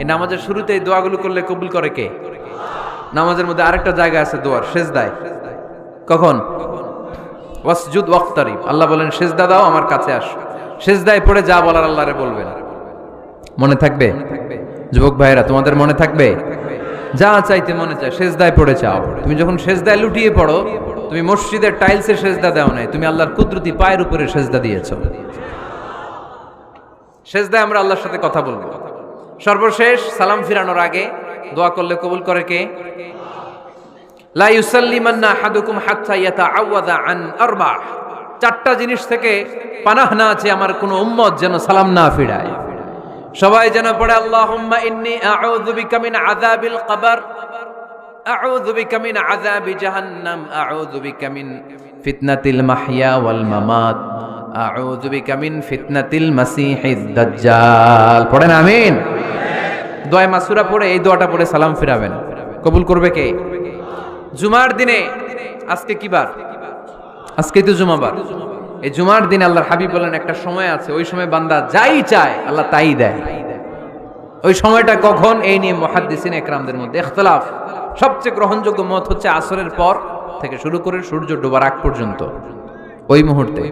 এই নামাজের শুরুতে এই দোয়াগুলো করলে কবুল করে কে? নামাজের মধ্যে আরেকটা জায়গা আছে দোয়ার, সেজদায়। কখন? ওয়াসজুদ ওয়াক্তারিব। আল্লাহ বলেন সেজদা দাও, আমার কাছে আসো। সেজদায় পড়ে যা বলার আল্লাহরে বলবেন। মনে থাকবে? যুবক ভাইরা, তোমাদের মনে থাকবে? যা চাইতে মনে চায় সেজদায় পড়ে চাও। তুমি যখন সেজদায় লুটিয়ে পড়ো, তুমি মসজিদের টাইলসে সেজদা দাও নাই, তুমি আল্লাহর কুদরতি পায়ের উপরে সেজদা দিয়েছো। সেজদায় আমরা আল্লাহর সাথে কথা বলবো। সর্বশেষ সালাম ফিরানোর আগে দোয়া করলে কবুল করে কে? লা ইউসাল্লিমান্না আহাদুকুম হাত্তা ইয়াতাআওয়াযা আন আরবা। 4টা জিনিস থেকে পানাহ না আছে আমার কোন উম্মত যেন সালাম না ফিরায়। সবাই যেন পড়ে আল্লাহুম্মা ইন্নী আউযু বিকা মিন আযাবিল কবর, আউযু বিকা মিন আযাবি জাহান্নাম, আউযু বিকা মিন ফিতনাতিল মাহইয়া ওয়াল মামাত, আউযু বিকা মিন ফিতনাতিল মাসিহিদ দাজ্জাল। পড়েন আমিন। দোয়া মাসুরা পড়ে এই দোয়াটা পড়ে সালাম ফিরাবেন। কবুল করবে কে? জুমার দিনে, আজকে কি বার? আজকে তো জুমাবার। এই জুমার দিনে আল্লাহর হাবিব বলেন একটা সময় আছে, ওই সময় বান্দা যাই চায় আল্লাহ তাই দেয়। ওই সময়টা কখন? এই নিয়ে মুহাদ্দিসিন ইকরামদের মধ্যে ইখতিলাফ। সবচেয়ে গ্রহণযোগ্য মত হচ্ছে আসরের পর থেকে শুরু করে সূর্য ডোবার আগ পর্যন্ত, ওই মুহূর্তে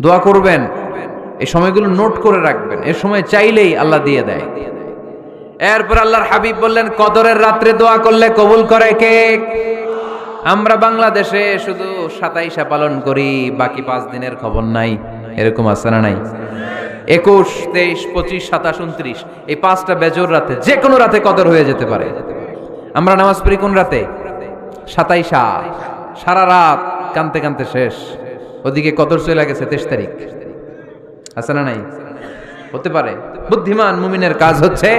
দোয়া করবেন। এই সময়গুলো নোট করে রাখবেন, এই সময় চাইলেই আল্লাহ দিয়ে দেয়। এরপর আল্লাহর হাবিব বললেন কদরের রাত্রে দোয়া করলে কবুল করে কে? আমরা বাংলাদেশে শুধু 27 পালন করি, বাকি 5 দিনের খবর নাই। এরকম আছে না নাই? 21, 23, 25, 27, 29 এই 5টা বেজোর রাতে, যে কোনো রাতে কদর হয়ে যেতে পারে। আমরা নামাজ পড়ি কোন রাতে? 27। সারা রাত কানতে কানতে শেষ, ওদিকে কদর চলে গেছে 23 তারিখ। আছে না নাই? হতে পারে? বুদ্ধিমান মুমিনের কাজ হচ্ছে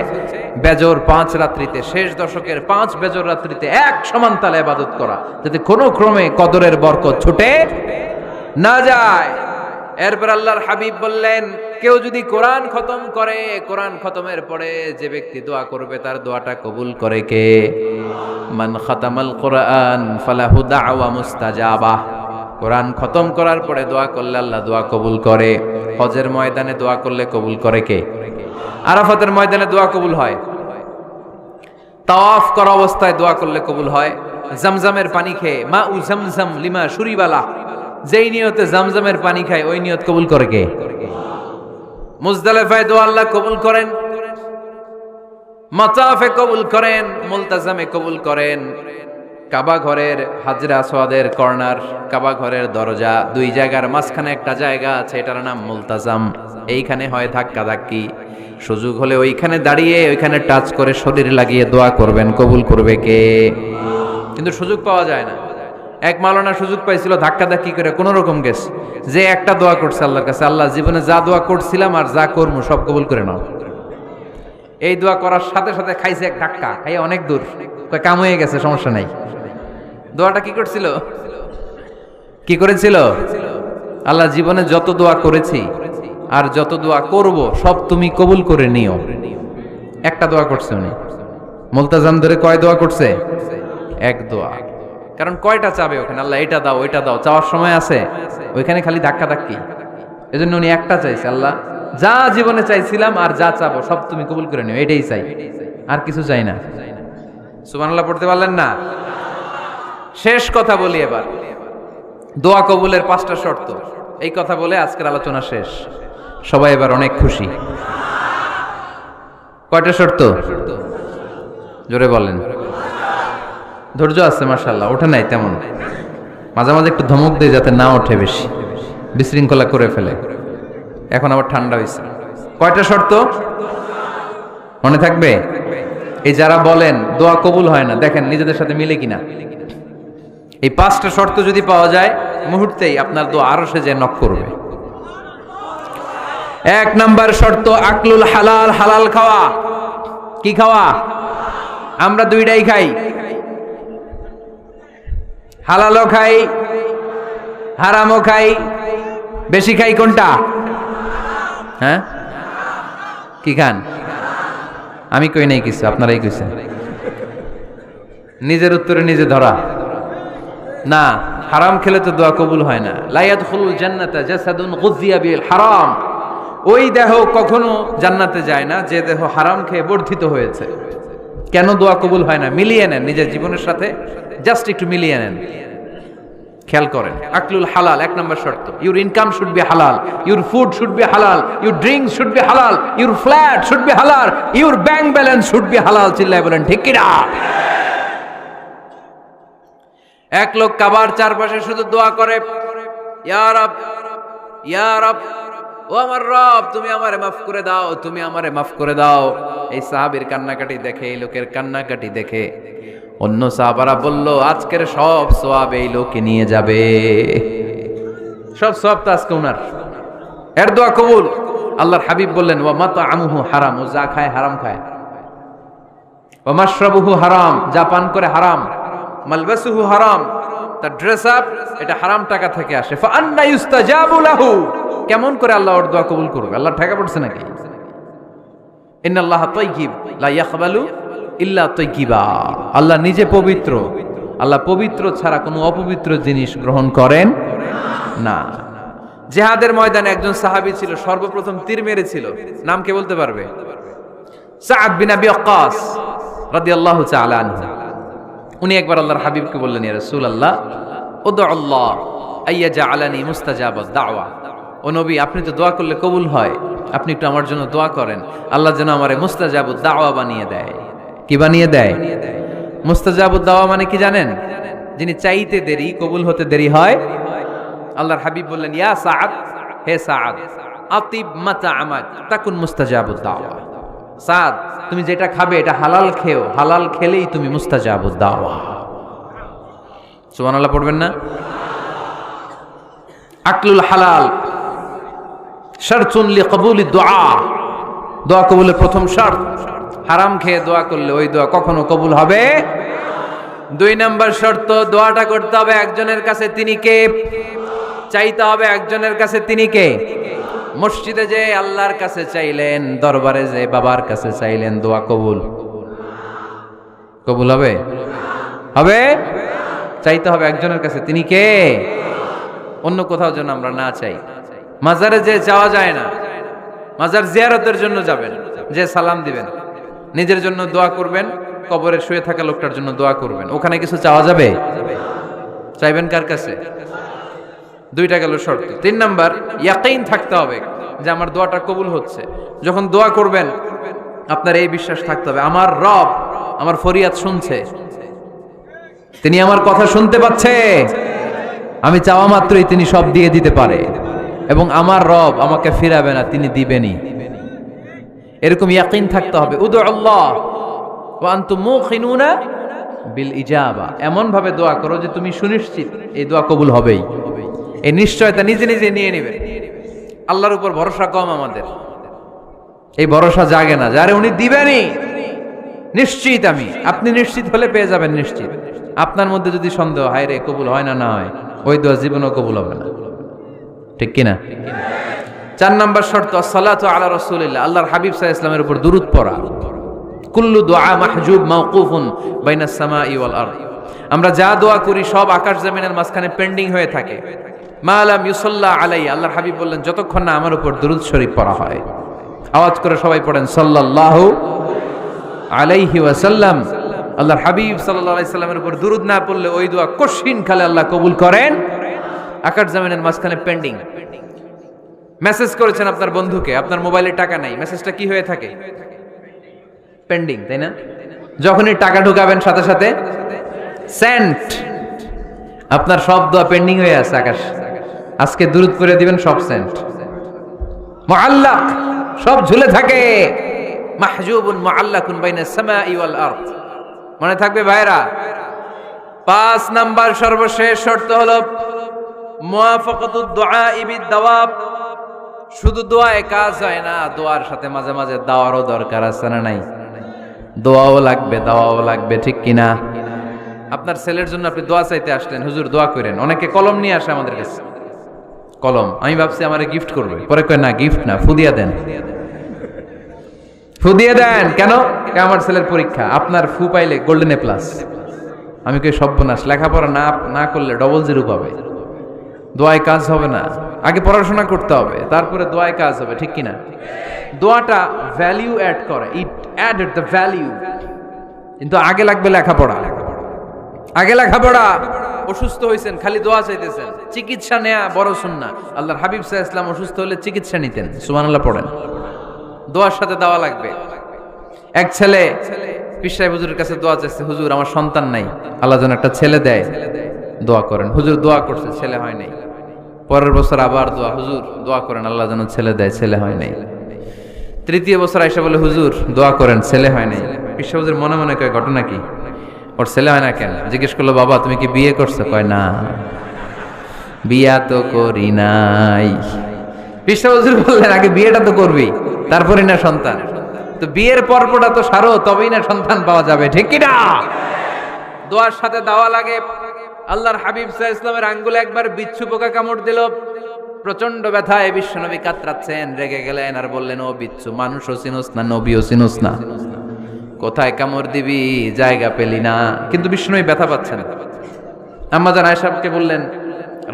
বেজর 5 রাত্রিতে, শেষ দশকের 5 বেজর রাত্রিতে এক সমান তালে ইবাদত করা, যাতে কোনো ক্রমে কদরের বরকত ছুটে না যায়। এরপর আল্লাহর হাবিব বললেন, কেউ যদি কোরআন খতম করে, কোরআন খতমের পরে যে ব্যক্তি দোয়া করবে তার দোয়াটা কবুল করে কে? মান খাতামাল কোরআন ফালাহু দাওয়া মুস্তাজাবা। কোরআন খতম করার পরে দোয়া করলে আল্লাহ দোয়া কবুল করে। হজের ময়দানে দোয়া করলে কবুল করে কে? আরাফাতের ময়দানে দোয়া কবুল হয়। তাওয়াফ করা অবস্থায় দোয়া করলে কবুল হয়। জামজামের পানি খেয়ে, মা উ জামজাম লিমা শুরিবালা, যেই নিয়তে জামজামের পানি খায় ওই নিয়ত কবুল করে কে? মুজদালিফায় দোয়া আল্লাহ কবুল করেন, মাতাফে কবুল করেন, মুলতাজামে কবুল করেন। কাবা ঘরের হাজরা আসওয়াদের কর্নার, কাবা ঘরের দরজা, দুই জায়গার মাঝখানে একটা জায়গা আছে, এটার নাম মুলতাজাম। এইখানে হয় ধাক্কা ধাক্কি, সুযোগ হলে ওইখানে দাঁড়িয়ে ওইখানে টাচ করে শরীর লাগিয়ে দোয়া করবেন, কবুল করবে কে? কিন্তু সুযোগ পাওয়া যায় না। এক মাওলানা সুযোগ পাইছিল ধাক্কা ধাক্কি করে কোন রকম গেছে, যে একটা দোয়া করছে আল্লাহর কাছে, আল্লাহ জীবনে যা দোয়া করছিলাম আর যা করবো সব কবুল করে নাও। এই দোয়া করার সাথে সাথে খাইছে এক ধাক্কা, খাইয়ে অনেক দূর, কাম হয়ে গেছে, সমস্যা নাই। দোয়াটা কি করছিল? কি করেছিল? আল্লাহ জীবনে যত দোয়া করেছি আর যত দোয়া করব সব তুমি কবুল করে নিও। একটা দোয়া করছে উনি। মুলতাজাম ধরে কয় দোয়া করছে? এক দোয়া। কারণ কয়টা চাবে ওখানে? আল্লাহ এটা দাও ওইটা দাও, চাওয়ার সময় আছে? ওইখানে খালি ধাক্কা ধাক্কি। এজন্য উনি একটা চাইছে, আল্লাহ যা জীবনে চাইছিলাম আর যা চাবো সব তুমি কবুল করে নিও, এটাই চাই, আর কিছু চাই না। সুবহানাল্লাহ পড়তে পারলেন না? শেষ কথা বলি এবার, দোয়া কবুলের 5টা শর্ত। এই কথা বলে আজকের আলোচনা শেষ। সবাই এবার অনেক খুশি। কয়টা শর্ত? জোরে বলেন। ধৈর্য আছে মাশাআল্লাহ, ওঠে নাই তেমন, মাঝে মাঝে একটু ধমক দিয়ে যাতে না ওঠে, বেশি বিশৃঙ্খলা করে ফেলে। এখন আবার ঠান্ডা হয়েছে। কয়টা শর্ত মনে থাকবে? এই যারা বলেন দোয়া কবুল হয় না, দেখেন নিজেদের সাথে মিলে কিনা। এই 5টা শর্ত যদি পাওয়া যায়, মুহূর্তেই আপনার দোয়া আরশে যে নক করবে। 1 নাম্বার শর্ত আকলুল হালাল, হালাল খাওয়া। কি খাওয়া? আমরা দুইটাই খাই, হালালও খাই হারামও খাই। বেশি খাই কোনটা? হ্যাঁ, কি খান? আমি কই নাই কিছু, আপনারাই কইছেন। নিজের উত্তরে নিজে ধরা না। হারাম খেলে তো দোয়া কবুল হয় না। লা ইয়াদখুলুল জান্নাতা জাসাদুন গুযিয়া বিল হারাম। ওই দেহ কখনো জান্নাতে যায় না যে দেহ হারাম খেয়ে বর্ধিত হয়েছে। কেন দোয়া কবুল হয় না? মিলিয়ে নেন নিজের জীবনের সাথে, জাস্ট একটু মিলিয়ে নেন, খেয়াল করেন। আকলুল হালাল 1 নম্বর শর্ত। ইউর ইনকাম শুড বি হালাল, ইউর ফুড শুড বি হালাল, ইউর ড্রিঙ্কস শুড বি হালাল, ইউর ফ্ল্যাট শুড বি হালাল, your bank balance should be হালাল। চিল্লায় বলেন ঠিক কিনা? এক লোক কাবার চারপাশে শুধু দোয়া করে, ইয়া রব, ইয়া রব, ও আমার রব, তুমি আমারে মাফ করে দাও, তুমি আমারে মাফ করে দাও। এই সাহাবীর কান্নাকাটি দেখে, এই লোকের কান্নাকাটি দেখে অন্য সাহাবারা বলল, আজকের সব সওয়াব এই লোকে নিয়ে যাবে, সব সওয়াব তো আজকে ওনার। এর দোয়া কবুল। আল্লাহর হাবিব বললেন, ওয়া মাতআমুহু হারাম, ও যা খায় হারাম খায়। ওয়া মাশরাবুহু হারাম, যা পান করে হারাম। মালবাসুহু হারাম, তার ড্রেস আপ এটা হারাম টাকা থেকে আসে। ফা আন্না ইউস্তাজাবু লাহু, কেমন করে আল্লাহ ওর দোয়া কবুল করবে? আল্লাহ ঠেকা পড়ছে নাকি? ইন্নাল্লাহা তাইয়্যিব লা ইয়াকবালু ইল্লা তাইয়্যিবা। আল্লাহ নিজে পবিত্র, আল্লাহ পবিত্র ছাড়া কোনো অপবিত্র জিনিস গ্রহণ করেন না। জিহাদের ময়দানে একজন সাহাবী ছিল, সর্বপ্রথম তীর মেরেছিল। নাম কে বলতে পারবে? সাআদ বিন আবি ওয়াক্কাস রাদিয়াল্লাহু তাআলা আনহু। উনি একবার আল্লাহর হাবিবকে বললেন, ইয়া রাসূলুল্লাহ উদউ আল্লাহ আইয়াজআলানি মুস্তাজাবাদ দাওয়া। ও নবী, আপনি তো দোয়া করলে কবুল হয়, আপনি একটু আমার জন্য দোয়া করেন, আল্লাহ যেন আমারে মুস্তাজাবুদ দাওয়া বানিয়ে দেয়। কি বানিয়ে দেয়? মুস্তাজাবুদ দাওয়া মানে কি জানেন? যিনি চাইতে দেরি, কবুল হতে দেরি হয়। আল্লাহর হাবিব বললেন, ইয়া সাআদ, হে সাআদ, আতিব মাতআমাক তাকুন মুস্তাজাবুদ দাওয়া। সাদ, তুমি যেটা খাবে এটা হালাল খেও, হালাল খেলেই তুমি মুস্তাজাবুদ দাওয়া। সুবহানাল্লাহ পড়বেন না? আকলুল হালাল শারতুন লিকবুলিদ দুআ, দোয়া কবুলের প্রথম শর্ত, হারাম খেয়ে দোয়া করলে ওই দোয়া কখনো কবুল হবে। 2 নম্বর শর্ত, দোয়াটা করতে হবে একজনের কাছে, তিনি কে? চাইতে হবে একজনের কাছে, তিনি কে? মসজিদে যে আল্লাহর কাছে চাইলেন, দরবারে যে বাবার কাছে চাইলেন, দোয়া কবুল কবুল হবে? হবে? চাইতে হবে একজনের কাছে, তিনি কে? অন্য কোথাও যেন আমরা না চাই। মাজারে যে যাওয়া যায় না, মাজার জিয়ারতের জন্য যাবেন, যে সালাম দিবেন, নিজের জন্য দোয়া করবেন, কবরে শুয়ে থাকা লোকটার জন্য দোয়া করবেন। ওখানে কিছু চাওয়া যাবে? চাইবেন কার কাছে? 2টা গেল শর্ত। 3 নাম্বার, ইয়াকিন থাকতে হবে যে আমার দোয়াটা কবুল হচ্ছে। যখন দোয়া করবেন আপনার এই বিশ্বাস থাকতে হবে, আমার রব আমার ফরিয়াদ শুনছে, তিনি আমার কথা শুনতে পাচ্ছে, আমি চাওয়া মাত্রই তিনি সব দিয়ে দিতে পারে, এবং আমার রব আমাকে ফিরাবে না, তিনি দিবেনই। এরকম ইয়াকিন থাকতে হবে। উদু আল্লাহ ওয়া আনতুম মুখিনুনা বিল ইজাবা, এমন ভাবে দোয়া করো যে তুমি সুনিশ্চিত এই দোয়া কবুল হবেই। এই নিশ্চয়তা নিজে নিজে নিয়ে নেবে। আল্লাহর উপর ভরসা কম আমাদের, এই ভরসা জাগে না, যারে উনি দিবেনই নিশ্চিত আমি। আপনি নিশ্চিত হলে পেয়ে যাবেন নিশ্চিত। আপনার মধ্যে যদি সন্দেহ, হায় রে কবুল হয় না, না হয়, ওই দোয়া জীবনও কবুল হবে না। ঠিক কিনা? 4 নম্বর শর্ত, আসসালাতু আলা রাসূলিল্লাহ, আল্লাহর হাবিব সাল্লাল্লাহু আলাইহি ওয়াসাল্লামের উপর দুরূদ পড়া। কুল্লু দুআ মাহজুব মাওকুফুন বাইনাস সামাই ওয়াল আরদ, আমরা যা দোয়া করি সব আকাশ জমিনের মাঝখানে পেন্ডিং হয়ে থাকে। মা লাম ইউসাল্লা আলাইহি, আল্লাহর হাবিব বললেন যতক্ষণ না আমার উপর দুরূদ শরীফ পড়া হয়। আওয়াজ করে সবাই পড়েন সাল্লাল্লাহু আলাইহি ওয়াসাল্লাম। আল্লাহর হাবিব সাল্লাল্লাহু আলাইহি সাল্লামের উপর দুরূদ না পড়লে ওই দোয়া কঠিন কালে আল্লাহ কবুল করেন। আকাশ জমিনের মাঝখানে পেন্ডিং। মেসেজ করেছেন আপনার বন্ধুকে, আপনার মোবাইলে টাকা নাই, মেসেজটা কি হয়ে থাকে? পেন্ডিং, তাই না? যখনই টাকা ঢুকাবেন সাথে সাথে সেন্ট, আপনার সব দোয়া পেন্ডিং হয়ে আছে আকাশ। আজকে দুরূদ করে দিবেন, সব সেন্ট মুআল্লাক, সব ঝুলে থাকে। মাহজুবুন মুআল্লাকুন বাইনাস সামাই ওয়াল আরদ, মনে থাকবে ভাইরা। 5 নাম্বার সর্বশেষ শর্ত হলো মুওয়াফাকাতুদ দুআ বিদ-দাওয়াব। শুধু দোয়ায় কাজ হয় না, দোয়ার সাথে মাঝে মাঝে দাওয়ারও দরকার আছে না নাই? দোয়াও লাগবে, দাওয়াও লাগবে, ঠিক কিনা? আপনার ছেলের জন্য আপনি দোয়া চাইতে আসলেন, হুজুর দোয়া করেন। অনেকে কলম নিয়ে আসে আমাদের কাছে, কলম। আমি ভাবছি আমারে গিফট করবে, পরে কয় না, গিফট না, ফুদিয়া দেন। ফুদিয়ে দেন কেন? আমার ছেলের পরীক্ষা, আপনার ফু পাইলে গোল্ডেন এ প্লাস। আমি কই সর্বনাশ, লেখাপড়া না করলে ডবল 0 পাবে, দোয়ায় কাজ হবে না। আগে পড়াশোনা করতে হবে, তারপরে দোয়ায় কাজ হবে, ঠিক কিনা? দোয়াটা ভ্যালিউ অ্যাড করে, ইট অ্যাডেড দ্য ভ্যালিউ। কিন্তু আগে লাগবে লেখাপড়া, আগে লেখাপড়া। অসুস্থ হয়েছেন, খালি দোয়া চাইতেছেন, চিকিৎসা নেয়া বড় সুন্নাহ। আল্লাহর হাবিব সাল্লাল্লাহু আলাইহি ওয়াসাল্লাম অসুস্থ হলে চিকিৎসা নিতেন। সুবহানাল্লাহ পড়েন। দোয়ার সাথে দেওয়া লাগবে। এক ছেলে পীর সাহেব হুজুরের কাছে দোয়া চাইছে, হুজুর আমার সন্তান নাই, আল্লাহ যেন একটা ছেলে দেয়, দোয়া করেন। হুজুর দোয়া করছে, ছেলে হয় নাই। পরের বছর আবার দোয়া, হুজুর দোয়া করেন আল্লাহ যেন ছেলে দেয়, ছেলে হয় নাই। 3য় বছর আইসা বলে, হুজুর দোয়া করেন, ছেলে হয় নাই। পীর সাহেব হুজুর মনে মনে কয়, ঘটনা কি? ওর ছেলে হয় না কেন? জিজ্ঞেস করলো, বাবা তুমি কি বিয়ে করছো? কয় না, বিয়া তো করি নাই। পীর সাহেব হুজুর বললেন, আগে বিয়েটা তো করবি, তারপরে না সন্তান। তো বিয়ের পর্বটা তো সারো, তবেই না সন্তান পাওয়া যাবে, ঠিক কি না? দোয়ার সাথে দেওয়া লাগে। আল্লাহর হাবিব সাল্লাল্লাহু আলাইহি ওয়াসাল্লামের আঙ্গুলে একবার বিচ্ছু পোকা কামড় দিল, প্রচন্ড ব্যথায় বিশ্বনবী কাতরাচ্ছেন, রেগে গেলেন আর বললেন, ও বিচ্ছু, মানুষও চিনোস না, নবীও চিনোস না, কোথায় কামড় দিবি, জায়গা পেলি না। কিন্তু বিশ্বনবী ব্যথা পাচ্ছেন। আম্মা জান আয়েশাকে বললেন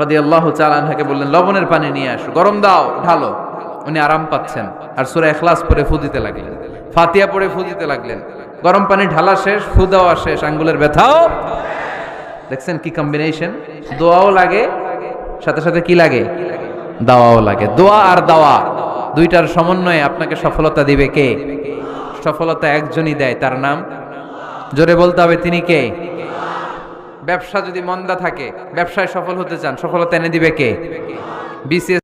রাদিয়াল্লাহু তাআলা আনহাকে বললেন, লবণের পানি নিয়ে আসো, গরম দাও, ঢালো। উনি আরাম পাচ্ছেন, আর সূরা ইখলাস পড়ে ফু দিতে লাগলেন, ফাতিহা পড়ে ফু দিতে লাগলেন। গরম পানি ঢালা শেষ, ফু দেওয়া শেষ, আঙ্গুলের ব্যথাও। দেখছেন কি কম্বিনেশন? দোয়াও লাগে, সাথে সাথে কি লাগে? দাওয়াও লাগে। দোয়া আর দাওয়া দুইটার সমন্বয়ে আপনাকে সফলতা দিবে কে? সফলতা একজনই দেয়, তার নাম জোরে বলতে হবে, তিনি কে? ব্যবসা যদি মন্দা থাকে, ব্যবসায় সফল হতে চান, সফলতা এনে দিবে কে? বিসিএস